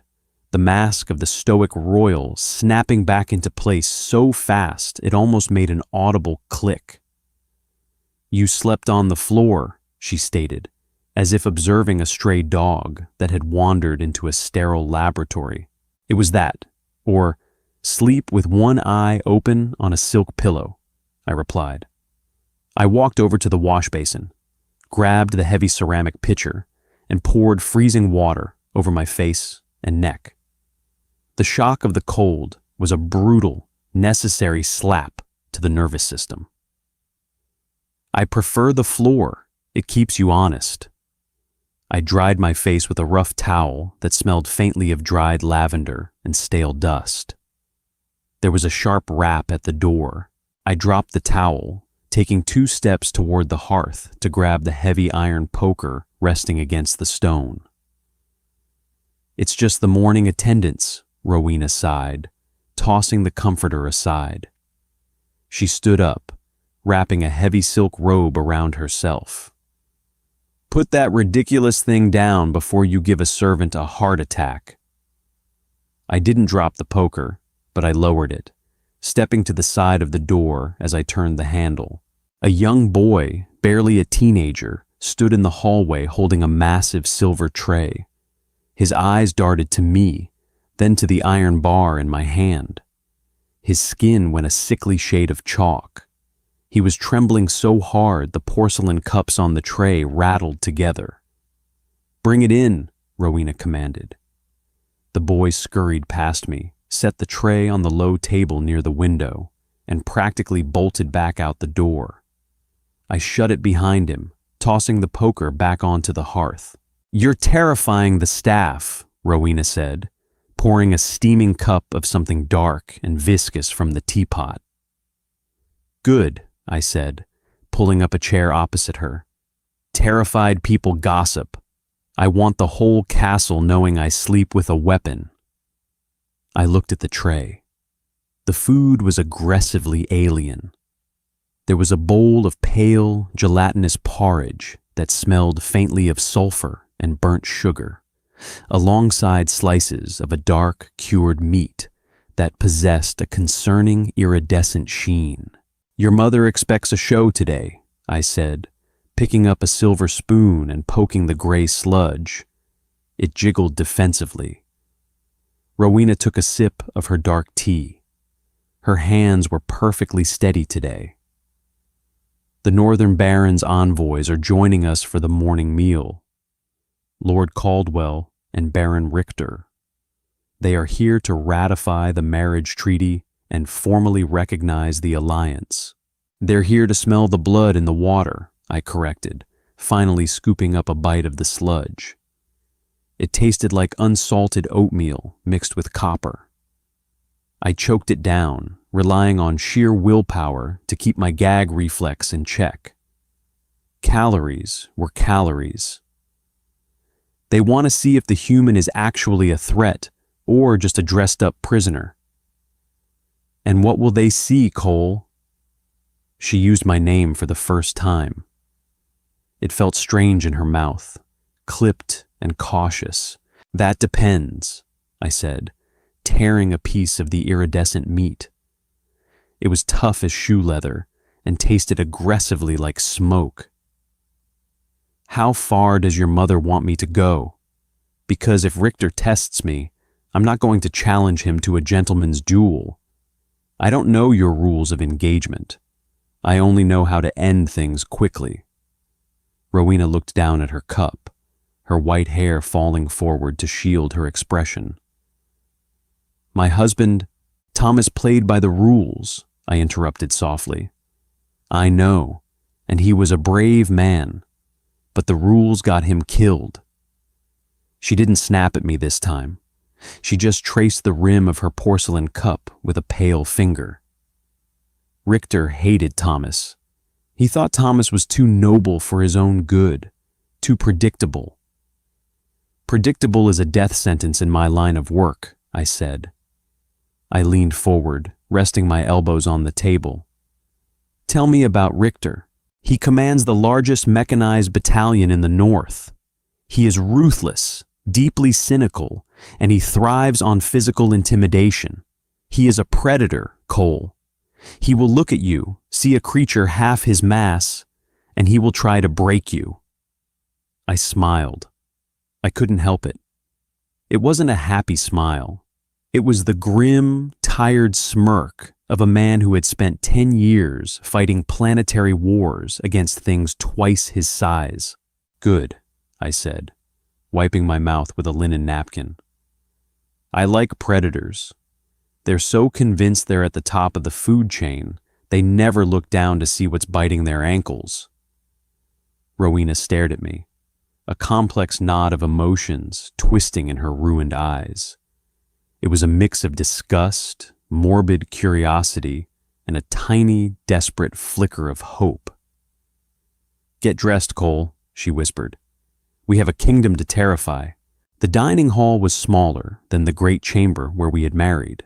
the mask of the stoic royal snapping back into place so fast it almost made an audible click. "You slept on the floor," she stated, as if observing a stray dog that had wandered into a sterile laboratory. It was that, or sleep with one eye open on a silk pillow, I replied. I walked over to the wash basin, grabbed the heavy ceramic pitcher, and poured freezing water over my face and neck. The shock of the cold was a brutal, necessary slap to the nervous system. "I prefer the floor. It keeps you honest." I dried my face with a rough towel that smelled faintly of dried lavender and stale dust. There was a sharp rap at the door. I dropped the towel, taking 2 steps toward the hearth to grab the heavy iron poker resting against the stone. "It's just the morning attendants," Rowena sighed, tossing the comforter aside. She stood up, wrapping a heavy silk robe around herself. Put that ridiculous thing down before you give a servant a heart attack. I didn't drop the poker, but I lowered it, stepping to the side of the door as I turned the handle. A young boy, barely a teenager, stood in the hallway holding a massive silver tray. His eyes darted to me, then to the iron bar in my hand. His skin went a sickly shade of chalk. He was trembling so hard the porcelain cups on the tray rattled together. "Bring it in," Rowena commanded. The boy scurried past me, set the tray on the low table near the window, and practically bolted back out the door. I shut it behind him, tossing the poker back onto the hearth. "You're terrifying the staff," Rowena said, pouring a steaming cup of something dark and viscous from the teapot. "Good," I said, pulling up a chair opposite her. "Terrified people gossip. I want the whole castle knowing I sleep with a weapon." I looked at the tray. The food was aggressively alien. There was a bowl of pale, gelatinous porridge that smelled faintly of sulfur and burnt sugar, alongside slices of a dark, cured meat that possessed a concerning iridescent sheen. "Your mother expects a show today," I said, picking up a silver spoon and poking the gray sludge. It jiggled defensively. Rowena took a sip of her dark tea. Her hands were perfectly steady today. "The Northern Baron's envoys are joining us for the morning meal. Lord Caldwell and Baron Richter. They are here to ratify the marriage treaty and formally recognize the alliance. They're here to smell the blood in the water," I corrected, finally scooping up a bite of the sludge. It tasted like unsalted oatmeal mixed with copper. I choked it down, relying on sheer willpower to keep my gag reflex in check. Calories were calories. They want to see if the human is actually a threat or just a dressed-up prisoner. "And what will they see, Cole?" She used my name for the first time. It felt strange in her mouth, clipped and cautious. "That depends," I said, tearing a piece of the iridescent meat. It was tough as shoe leather and tasted aggressively like smoke. "How far does your mother want me to go? Because if Richter tests me, I'm not going to challenge him to a gentleman's duel. I don't know your rules of engagement. I only know how to end things quickly." Rowena looked down at her cup, her white hair falling forward to shield her expression. "My husband, Thomas, played by the rules," I interrupted softly. "I know, and he was a brave man, but the rules got him killed." She didn't snap at me this time. She just traced the rim of her porcelain cup with a pale finger. Richter hated Thomas. He thought Thomas was too noble for his own good, too predictable. "Predictable is a death sentence in my line of work," I said. I leaned forward, resting my elbows on the table. "Tell me about Richter. He commands the largest mechanized battalion in the North. He is ruthless, deeply cynical, and he thrives on physical intimidation. He is a predator, Cole. He will look at you, see a creature half his mass, and he will try to break you." I smiled. I couldn't help it. It wasn't a happy smile. It was the grim, tired smirk of a man who had spent 10 years fighting planetary wars against things twice his size. "Good," I said, wiping my mouth with a linen napkin. "I like predators. They're so convinced they're at the top of the food chain, they never look down to see what's biting their ankles." Rowena stared at me, a complex knot of emotions twisting in her ruined eyes. It was a mix of disgust, morbid curiosity, and a tiny, desperate flicker of hope. "Get dressed, Cole," she whispered. "We have a kingdom to terrify." The dining hall was smaller than the great chamber where we had married,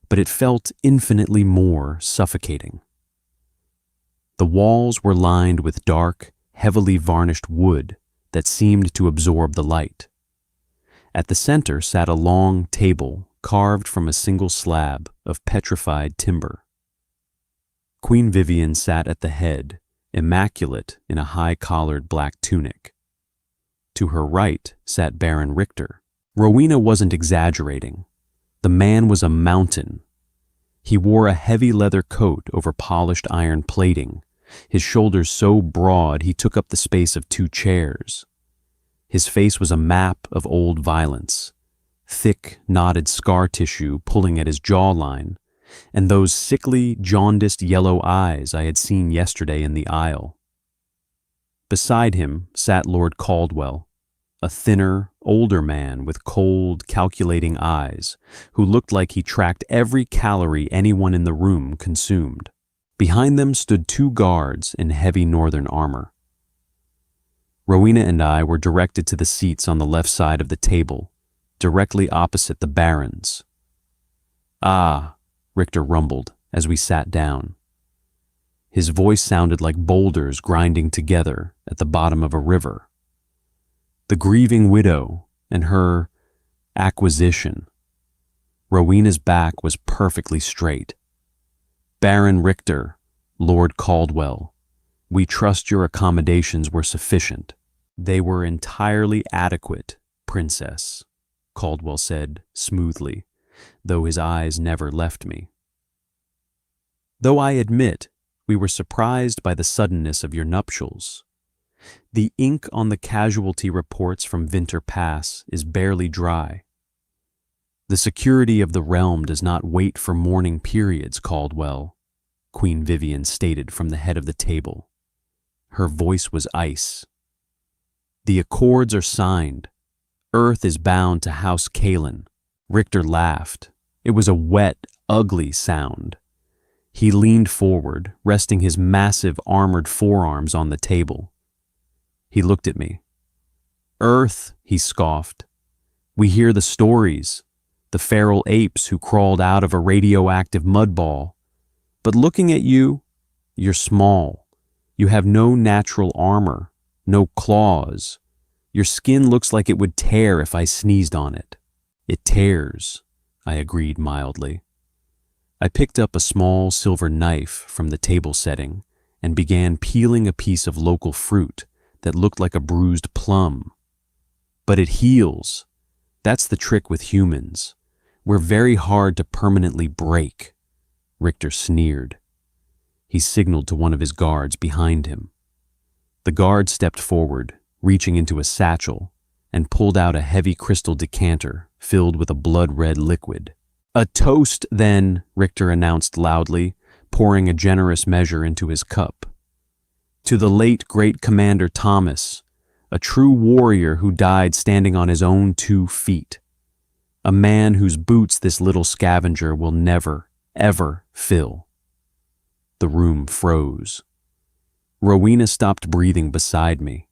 but it felt infinitely more suffocating. The walls were lined with dark, heavily varnished wood that seemed to absorb the light. At the center sat a long table carved from a single slab of petrified timber. Queen Vivian sat at the head, immaculate in a high-collared black tunic. To her right sat Baron Richter. Rowena wasn't exaggerating. The man was a mountain. He wore a heavy leather coat over polished iron plating, his shoulders so broad he took up the space of 2 chairs. His face was a map of old violence, thick, knotted scar tissue pulling at his jawline, and those sickly, jaundiced yellow eyes I had seen yesterday in the aisle. Beside him sat Lord Caldwell, a thinner, older man with cold, calculating eyes, who looked like he tracked every calorie anyone in the room consumed. Behind them stood 2 guards in heavy northern armor. Rowena and I were directed to the seats on the left side of the table, directly opposite the Baron's. "Ah," Richter rumbled as we sat down. His voice sounded like boulders grinding together at the bottom of a river. The grieving widow and her acquisition. Rowena's back was perfectly straight. "Baron Richter, Lord Caldwell, we trust your accommodations were sufficient." "They were entirely adequate, Princess," Caldwell said smoothly, though his eyes never left me. "Though I admit we were surprised by the suddenness of your nuptials. The ink on the casualty reports from Winter Pass is barely dry. The security of the realm does not wait for mourning periods, Caldwell," Queen Vivian stated from the head of the table. Her voice was ice. "The accords are signed. Earth is bound to House Kalen." Richter laughed. It was a wet, ugly sound. He leaned forward, resting his massive armored forearms on the table. He looked at me. "Earth," he scoffed. "We hear the stories, the feral apes who crawled out of a radioactive mud ball. But looking at you, you're small. You have no natural armor, no claws. Your skin looks like it would tear if I sneezed on it." "It tears," I agreed mildly. I picked up a small silver knife from the table setting and began peeling a piece of local fruit that looked like a bruised plum. "But it heals. That's the trick with humans. We're very hard to permanently break," Richter sneered. He signaled to one of his guards behind him. The guard stepped forward, reaching into a satchel, and pulled out a heavy crystal decanter filled with a blood-red liquid. "A toast, then," Richter announced loudly, pouring a generous measure into his cup. "To the late great Commander Thomas, a true warrior who died standing on his own 2 feet. A man whose boots this little scavenger will never, ever fill." The room froze. Rowena stopped breathing beside me.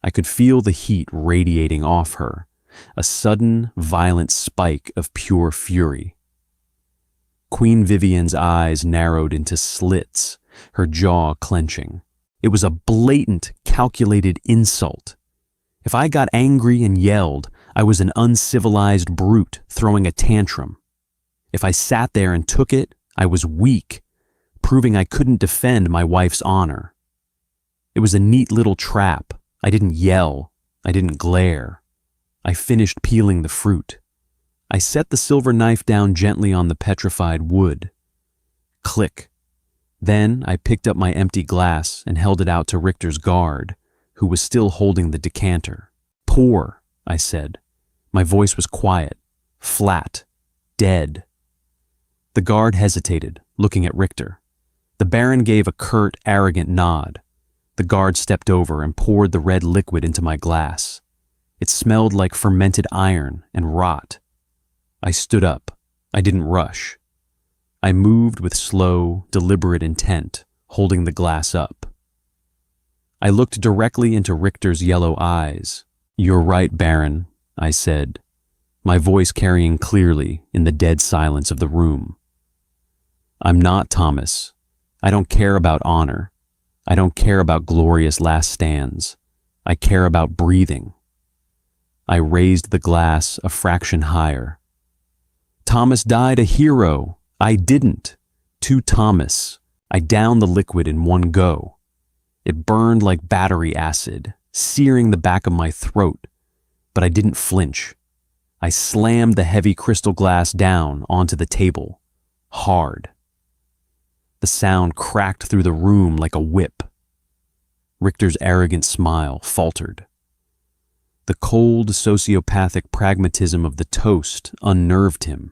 I could feel the heat radiating off her, a sudden, violent spike of pure fury. Queen Vivian's eyes narrowed into slits, her jaw clenching. It was a blatant, calculated insult. If I got angry and yelled, I was an uncivilized brute throwing a tantrum. If I sat there and took it, I was weak, proving I couldn't defend my wife's honor. It was a neat little trap. I didn't yell. I didn't glare. I finished peeling the fruit. I set the silver knife down gently on the petrified wood. Click. Then I picked up my empty glass and held it out to Richter's guard, who was still holding the decanter. "Pour," I said. My voice was quiet, flat, dead. The guard hesitated, looking at Richter. The Baron gave a curt, arrogant nod. The guard stepped over and poured the red liquid into my glass. It smelled like fermented iron and rot. I stood up. I didn't rush. I moved with slow, deliberate intent, holding the glass up. I looked directly into Richter's yellow eyes. "You're right, Baron," I said, my voice carrying clearly in the dead silence of the room. "I'm not Thomas. I don't care about honor. I don't care about glorious last stands. I care about breathing. I raised the glass a fraction higher. Thomas died a hero. I didn't. To Thomas, I downed the liquid in one go. It burned like battery acid, searing the back of my throat, but I didn't flinch. I slammed the heavy crystal glass down onto the table, hard. The sound cracked through the room like a whip. Richter's arrogant smile faltered. The cold, sociopathic pragmatism of the toast unnerved him.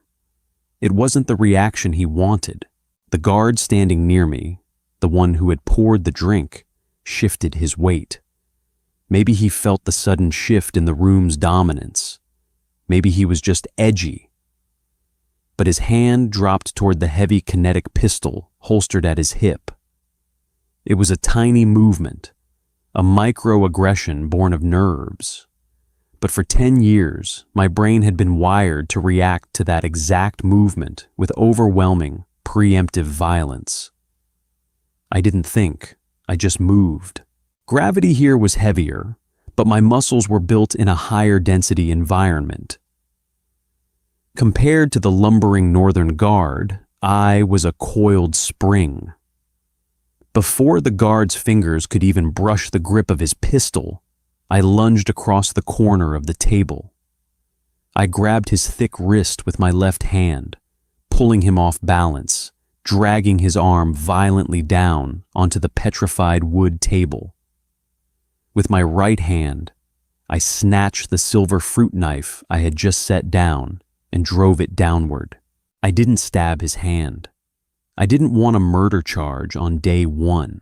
It wasn't the reaction he wanted. The guard standing near me, the one who had poured the drink, shifted his weight. Maybe he felt the sudden shift in the room's dominance. Maybe he was just edgy. But his hand dropped toward the heavy kinetic pistol holstered at his hip. It was a tiny movement, a microaggression born of nerves. But for 10 years, my brain had been wired to react to that exact movement with overwhelming, preemptive violence. I didn't think, I just moved. Gravity here was heavier, but my muscles were built in a higher density environment. Compared to the lumbering northern guard, I was a coiled spring. Before the guard's fingers could even brush the grip of his pistol, I lunged across the corner of the table. I grabbed his thick wrist with my left hand, pulling him off balance, dragging his arm violently down onto the petrified wood table. With my right hand, I snatched the silver fruit knife I had just set down and drove it downward. I didn't stab his hand. I didn't want a murder charge on day one.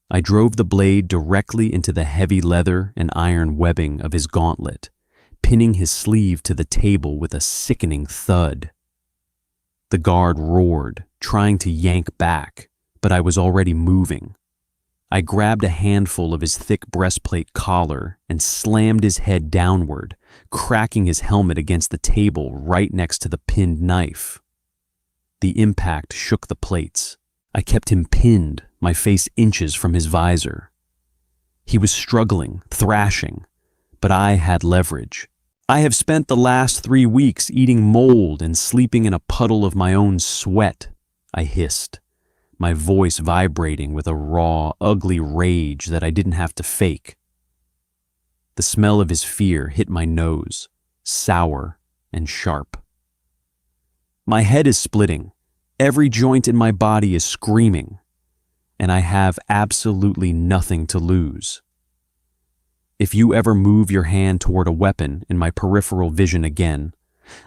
I drove the blade directly into the heavy leather and iron webbing of his gauntlet, pinning his sleeve to the table with a sickening thud. The guard roared, trying to yank back, but I was already moving. I grabbed a handful of his thick breastplate collar and slammed his head downward, cracking his helmet against the table right next to the pinned knife. The impact shook the plates. I kept him pinned, my face inches from his visor. He was struggling, thrashing, but I had leverage. I have spent the last 3 weeks eating mold and sleeping in a puddle of my own sweat, I hissed, my voice vibrating with a raw, ugly rage that I didn't have to fake. The smell of his fear hit my nose, sour and sharp. My head is splitting. Every joint in my body is screaming, and I have absolutely nothing to lose. If you ever move your hand toward a weapon in my peripheral vision again,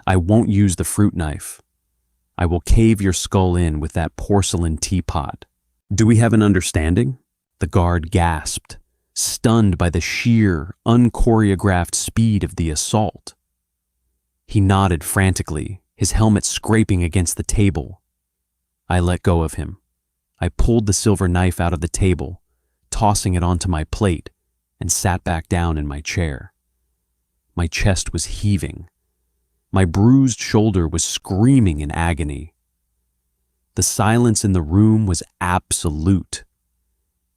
I won't use the fruit knife. I will cave your skull in with that porcelain teapot. Do we have an understanding? The guard gasped, stunned by the sheer, unchoreographed speed of the assault. He nodded frantically, his helmet scraping against the table. I let go of him. I pulled the silver knife out of the table, tossing it onto my plate, and sat back down in my chair. My chest was heaving. My bruised shoulder was screaming in agony. The silence in the room was absolute.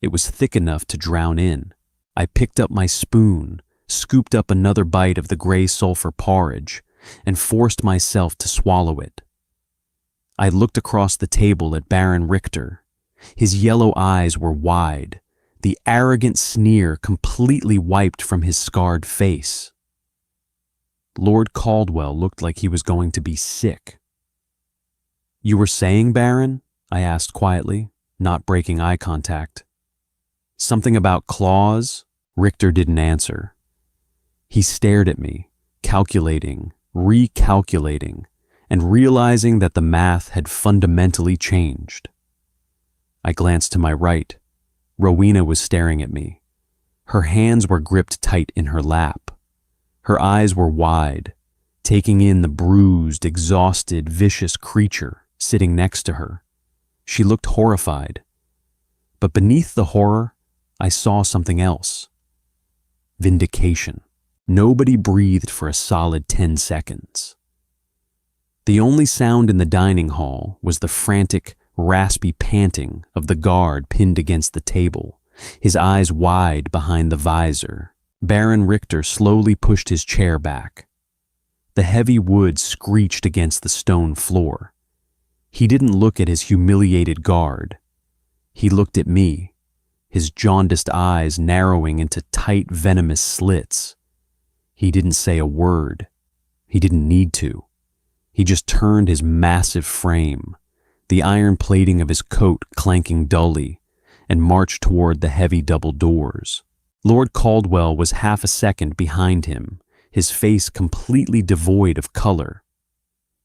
It was thick enough to drown in. I picked up my spoon, scooped up another bite of the gray sulfur porridge, and forced myself to swallow it. I looked across the table at Baron Richter. His yellow eyes were wide, the arrogant sneer completely wiped from his scarred face. Lord Caldwell looked like he was going to be sick. "You were saying, Baron?" I asked quietly, not breaking eye contact. "Something about claws?" Richter didn't answer. He stared at me, calculating, recalculating, and realizing that the math had fundamentally changed. I glanced to my right. Rowena was staring at me. Her hands were gripped tight in her lap. Her eyes were wide, taking in the bruised, exhausted, vicious creature sitting next to her. She looked horrified. But beneath the horror, I saw something else. Vindication. Nobody breathed for a solid 10 seconds. The only sound in the dining hall was the frantic, raspy panting of the guard pinned against the table, his eyes wide behind the visor. Baron Richter slowly pushed his chair back. The heavy wood screeched against the stone floor. He didn't look at his humiliated guard. He looked at me, his jaundiced eyes narrowing into tight, venomous slits. He didn't say a word. He didn't need to. He just turned his massive frame, the iron plating of his coat clanking dully, and marched toward the heavy double doors. Lord Caldwell was half a second behind him, his face completely devoid of color.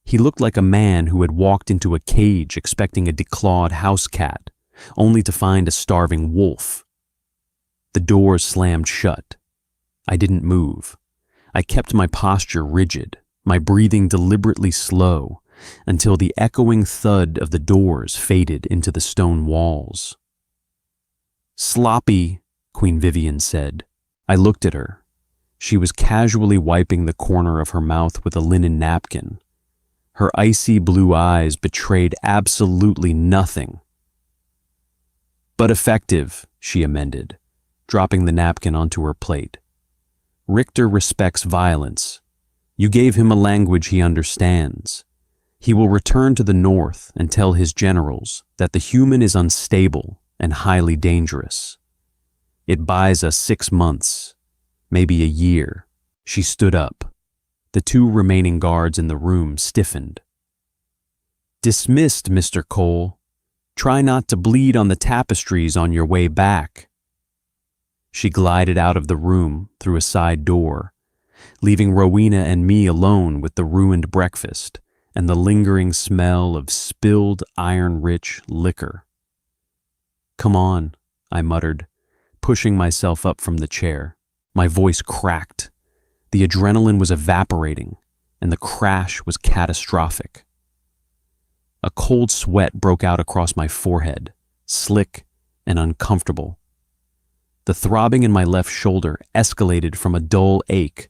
He looked like a man who had walked into a cage expecting a declawed house cat, only to find a starving wolf. The doors slammed shut. I didn't move. I kept my posture rigid, my breathing deliberately slow, until the echoing thud of the doors faded into the stone walls. "Sloppy," Queen Vivian said. I looked at her. She was casually wiping the corner of her mouth with a linen napkin. Her icy blue eyes betrayed absolutely nothing. "But effective," she amended, dropping the napkin onto her plate. "Richter respects violence. You gave him a language he understands. He will return to the north and tell his generals that the human is unstable and highly dangerous. It buys us 6 months, maybe a year." She stood up. The 2 remaining guards in the room stiffened. "Dismissed, Mr. Cole. Try not to bleed on the tapestries on your way back." She glided out of the room through a side door, leaving Rowena and me alone with the ruined breakfast and the lingering smell of spilled iron-rich liquor. "Come on," I muttered, pushing myself up from the chair. My voice cracked. The adrenaline was evaporating, and the crash was catastrophic. A cold sweat broke out across my forehead, slick and uncomfortable. The throbbing in my left shoulder escalated from a dull ache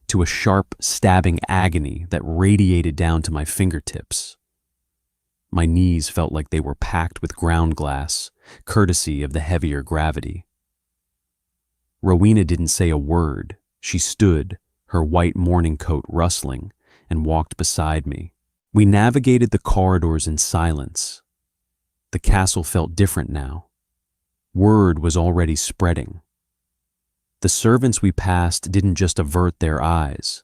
to a sharp, stabbing agony that radiated down to my fingertips. My knees felt like they were packed with ground glass, courtesy of the heavier gravity. Rowena didn't say a word. She stood, her white morning coat rustling, and walked beside me. We navigated the corridors in silence. The castle felt different now. Word was already spreading. The servants we passed didn't just avert their eyes.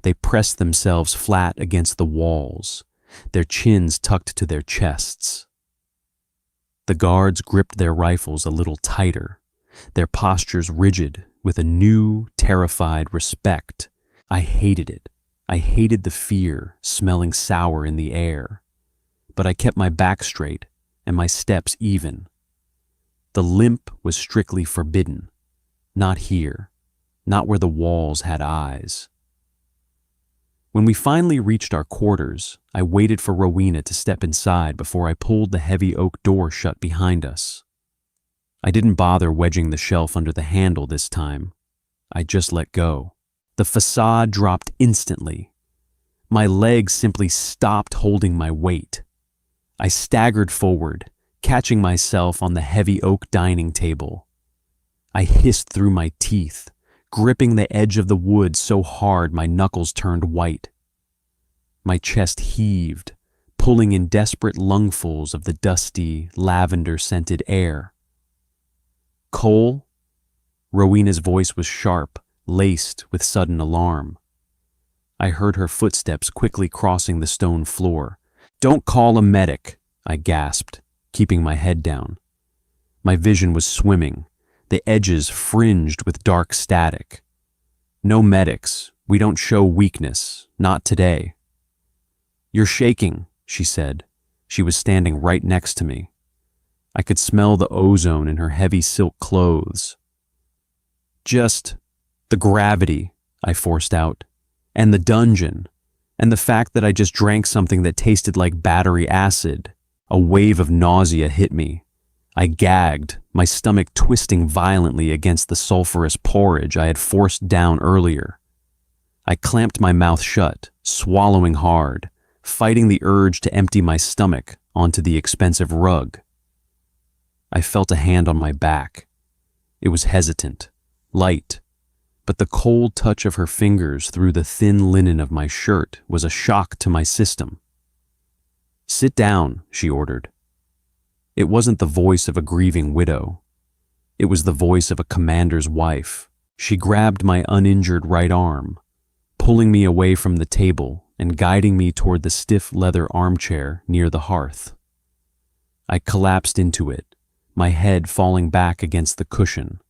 They pressed themselves flat against the walls, their chins tucked to their chests. The guards gripped their rifles a little tighter, their postures rigid with a new, terrified respect. I hated it. I hated the fear smelling sour in the air. But I kept my back straight and my steps even. The limp was strictly forbidden. Not here. Not where the walls had eyes. When we finally reached our quarters, I waited for Rowena to step inside before I pulled the heavy oak door shut behind us. I didn't bother wedging the shelf under the handle this time. I just let go. The facade dropped instantly. My legs simply stopped holding my weight. I staggered forward, catching myself on the heavy oak dining table. I hissed through my teeth, gripping the edge of the wood so hard my knuckles turned white. My chest heaved, pulling in desperate lungfuls of the dusty, lavender-scented air. "Cole?" Rowena's voice was sharp, laced with sudden alarm. I heard her footsteps quickly crossing the stone floor. "Don't call a medic," I gasped, keeping my head down. My vision was swimming, the edges fringed with dark static. "No medics. We don't show weakness. Not today." "You're shaking," she said. She was standing right next to me. I could smell the ozone in her heavy silk clothes. "Just the gravity," I forced out, "and the dungeon, and the fact that I just drank something that tasted like battery acid." A wave of nausea hit me. I gagged, my stomach twisting violently against the sulfurous porridge I had forced down earlier. I clamped my mouth shut, swallowing hard, fighting the urge to empty my stomach onto the expensive rug. I felt a hand on my back, It was hesitant, light, but the cold touch of her fingers through the thin linen of my shirt was a shock to my system. "Sit down," she ordered. It wasn't the voice of a grieving widow. It was the voice of a commander's wife. She grabbed my uninjured right arm, pulling me away from the table and guiding me toward the stiff leather armchair near the hearth. I collapsed into it, my head falling back against the cushion.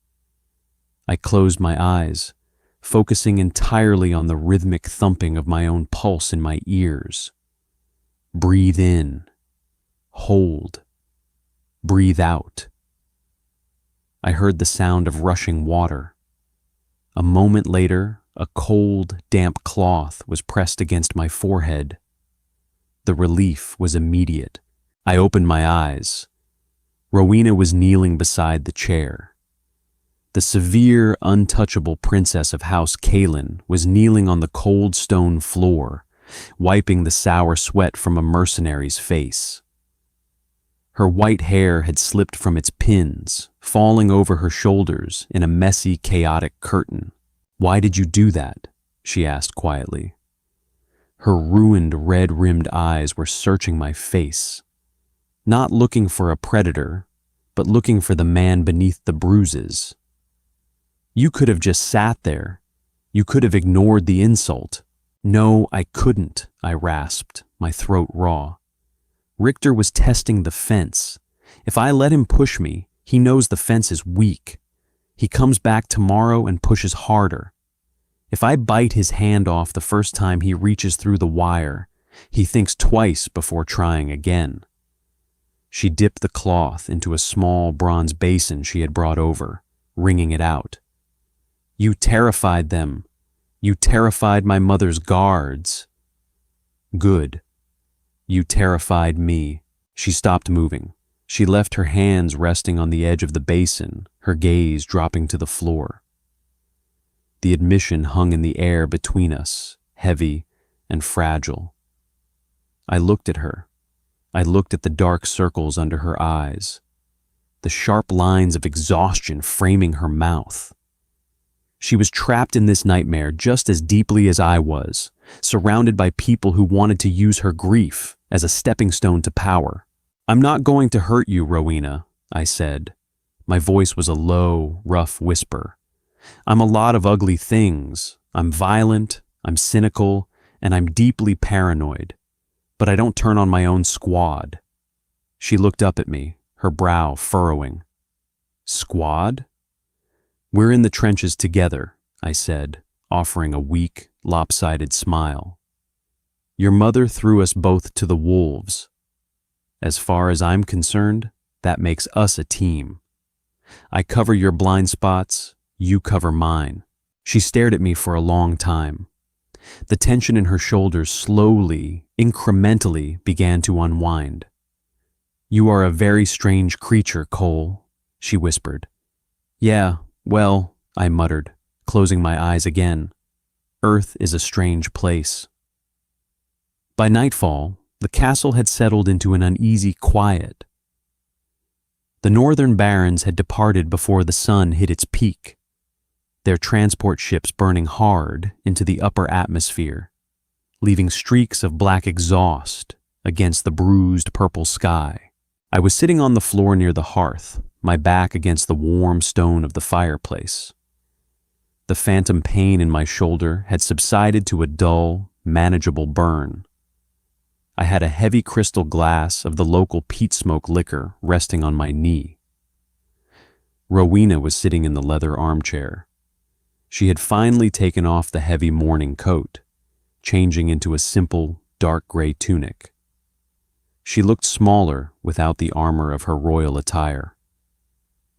I closed my eyes, focusing entirely on the rhythmic thumping of my own pulse in my ears. Breathe in, hold, breathe out. I heard the sound of rushing water. A moment later, a cold, damp cloth was pressed against my forehead. The relief was immediate. I opened my eyes. Rowena was kneeling beside the chair. The severe, untouchable princess of House Kalin was kneeling on the cold stone floor, wiping the sour sweat from a mercenary's face. Her white hair had slipped from its pins, falling over her shoulders in a messy, chaotic curtain. "Why did you do that?" she asked quietly. Her ruined, red-rimmed eyes were searching my face, not looking for a predator, but looking for the man beneath the bruises. "You could have just sat there. You could have ignored the insult." "No, I couldn't," I rasped, my throat raw. "Richter was testing the fence. If I let him push me, he knows the fence is weak. He comes back tomorrow and pushes harder. If I bite his hand off the first time he reaches through the wire, he thinks twice before trying again." She dipped the cloth into a small bronze basin she had brought over, wringing it out. "You terrified them. You terrified my mother's guards." "Good. You terrified me." She stopped moving. She left her hands resting on the edge of the basin, her gaze dropping to the floor. The admission hung in the air between us, heavy and fragile. I looked at her. I looked at the dark circles under her eyes, the sharp lines of exhaustion framing her mouth. She was trapped in this nightmare just as deeply as I was, surrounded by people who wanted to use her grief as a stepping stone to power. "I'm not going to hurt you, Rowena," I said. My voice was a low, rough whisper. "I'm a lot of ugly things. I'm violent, I'm cynical, and I'm deeply paranoid. But I don't turn on my own squad." She looked up at me, her brow furrowing. "Squad?" "We're in the trenches together," I said, offering a weak, lopsided smile. "Your mother threw us both to the wolves. As far as I'm concerned, that makes us a team. I cover your blind spots, you cover mine." She stared at me for a long time. The tension in her shoulders slowly, incrementally began to unwind. "You are a very strange creature, Cole," she whispered. "Yeah, well," I muttered, closing my eyes again. "Earth is a strange place." By nightfall, the castle had settled into an uneasy quiet. The northern barons had departed before the sun hit its peak, their transport ships burning hard into the upper atmosphere, leaving streaks of black exhaust against the bruised purple sky. I was sitting on the floor near the hearth, my back against the warm stone of the fireplace. The phantom pain in my shoulder had subsided to a dull, manageable burn. I had a heavy crystal glass of the local peat smoke liquor resting on my knee. Rowena was sitting in the leather armchair. She had finally taken off the heavy morning coat, changing into a simple, dark gray tunic. She looked smaller without the armor of her royal attire.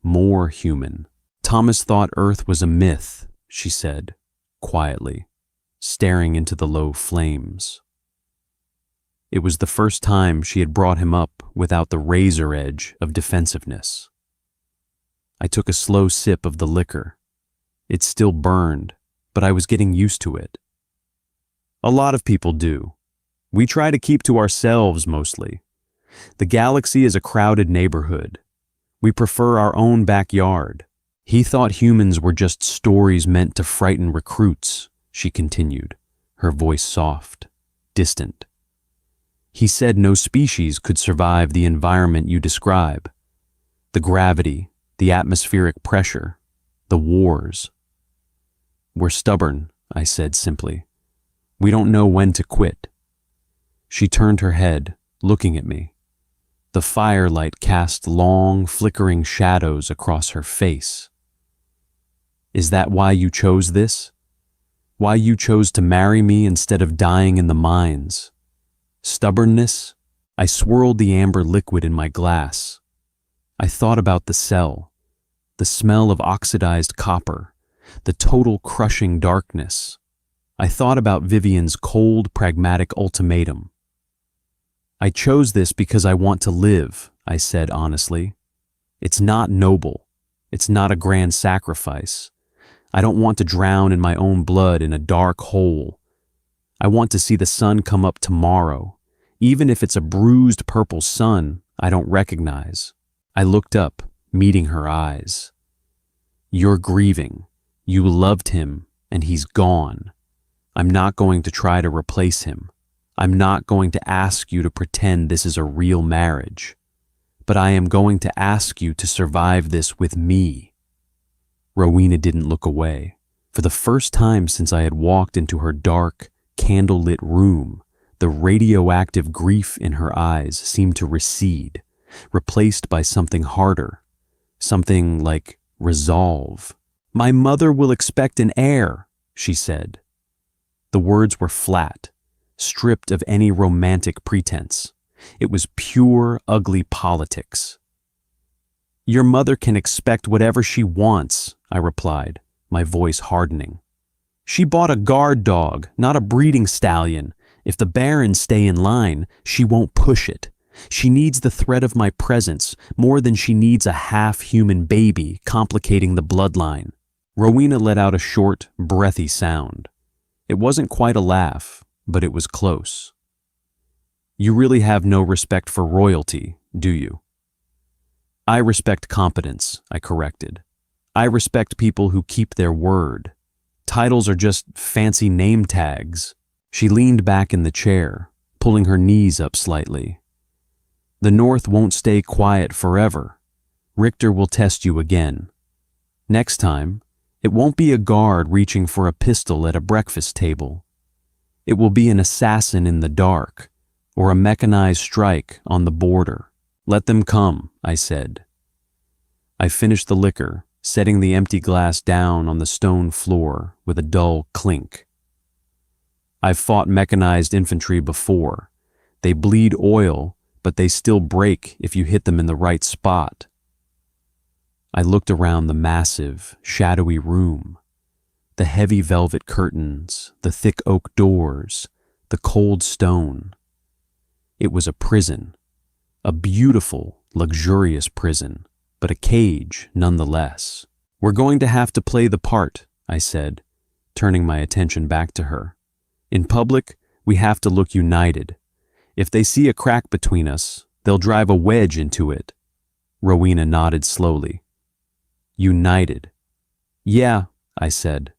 More human. "Thomas thought Earth was a myth," she said, quietly, staring into the low flames. It was the first time she had brought him up without the razor edge of defensiveness. I took a slow sip of the liquor. It still burned, but I was getting used to it. "A lot of people do. We try to keep to ourselves mostly. The galaxy is a crowded neighborhood. We prefer our own backyard. He thought humans were just stories meant to frighten recruits, she continued, her voice soft, distant. He said no species could survive the environment you describe. The gravity, the atmospheric pressure, the wars. We're stubborn, I said simply. We don't know when to quit. She turned her head, looking at me. The firelight cast long, flickering shadows across her face. Is that why you chose this? Why you chose to marry me instead of dying in the mines? Stubbornness? I swirled the amber liquid in my glass. I thought about the cell, the smell of oxidized copper, the total crushing darkness. I thought about Vivian's cold, pragmatic ultimatum. I chose this because I want to live, I said honestly. It's not noble. It's not a grand sacrifice. I don't want to drown in my own blood in a dark hole. I want to see the sun come up tomorrow, even if it's a bruised purple sun I don't recognize. I looked up, meeting her eyes. You're grieving. You loved him, and he's gone. I'm not going to try to replace him. I'm not going to ask you to pretend this is a real marriage. But I am going to ask you to survive this with me. Rowena didn't look away. For the first time since I had walked into her dark, candlelit room, the radioactive grief in her eyes seemed to recede, replaced by something harder, something like resolve. My mother will expect an heir, she said. The words were flat, stripped of any romantic pretense. It was pure, ugly politics. Your mother can expect whatever she wants, I replied, my voice hardening. She bought a guard dog, not a breeding stallion. If the barons stay in line, she won't push it. She needs the threat of my presence more than she needs a half-human baby complicating the bloodline. Rowena let out a short, breathy sound. It wasn't quite a laugh, but it was close. You really have no respect for royalty, do you? I respect competence, I corrected. I respect people who keep their word. Titles are just fancy name tags. She leaned back in the chair, pulling her knees up slightly. The North won't stay quiet forever. Richter will test you again. Next time, it won't be a guard reaching for a pistol at a breakfast table. It will be an assassin in the dark, or a mechanized strike on the border. Let them come, I said. I finished the liquor, setting the empty glass down on the stone floor with a dull clink. I've fought mechanized infantry before. They bleed oil, but they still break if you hit them in the right spot. I looked around the massive, shadowy room. The heavy velvet curtains, the thick oak doors, the cold stone. It was a prison, a beautiful, luxurious prison, but a cage nonetheless. We're going to have to play the part, I said, turning my attention back to her. In public, we have to look united. If they see a crack between us, they'll drive a wedge into it. Rowena nodded slowly. United. Yeah, I said.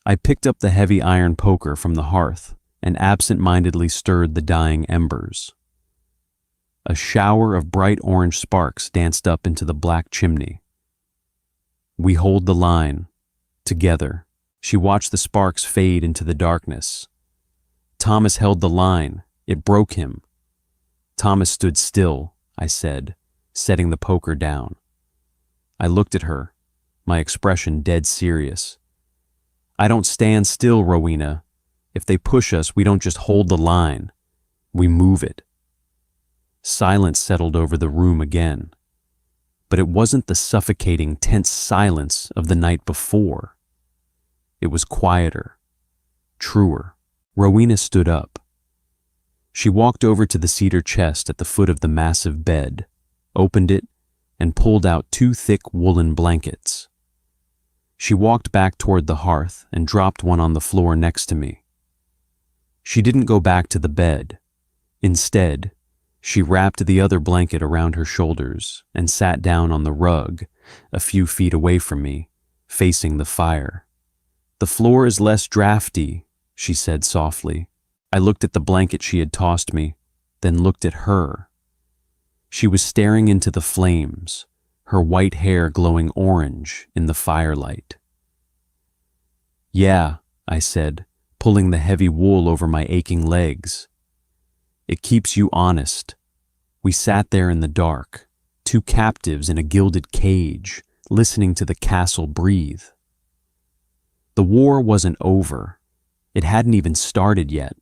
I picked up the heavy iron poker from the hearth and absent-mindedly stirred the dying embers. A shower of bright orange sparks danced up into the black chimney. We hold the line. Together. She watched the sparks fade into the darkness. Thomas held the line. It broke him. Thomas stood still, I said, setting the poker down. I looked at her, my expression dead serious. I don't stand still, Rowena. If they push us, we don't just hold the line. We move it. Silence settled over the room again. But it wasn't the suffocating, tense silence of the night before. It was quieter, truer. Rowena stood up. She walked over to the cedar chest at the foot of the massive bed, opened it, and pulled out 2 thick woolen blankets. She walked back toward the hearth and dropped one on the floor next to me. She didn't go back to the bed. Instead, She wrapped the other blanket around her shoulders and sat down on the rug, a few feet away from me, facing the fire. "The floor is less drafty," she said softly. I looked at the blanket she had tossed me, then looked at her. She was staring into the flames, her white hair glowing orange in the firelight. "Yeah," I said, pulling the heavy wool over my aching legs. "It keeps you honest." We sat there in the dark, two captives in a gilded cage, listening to the castle breathe. The war wasn't over. It hadn't even started yet.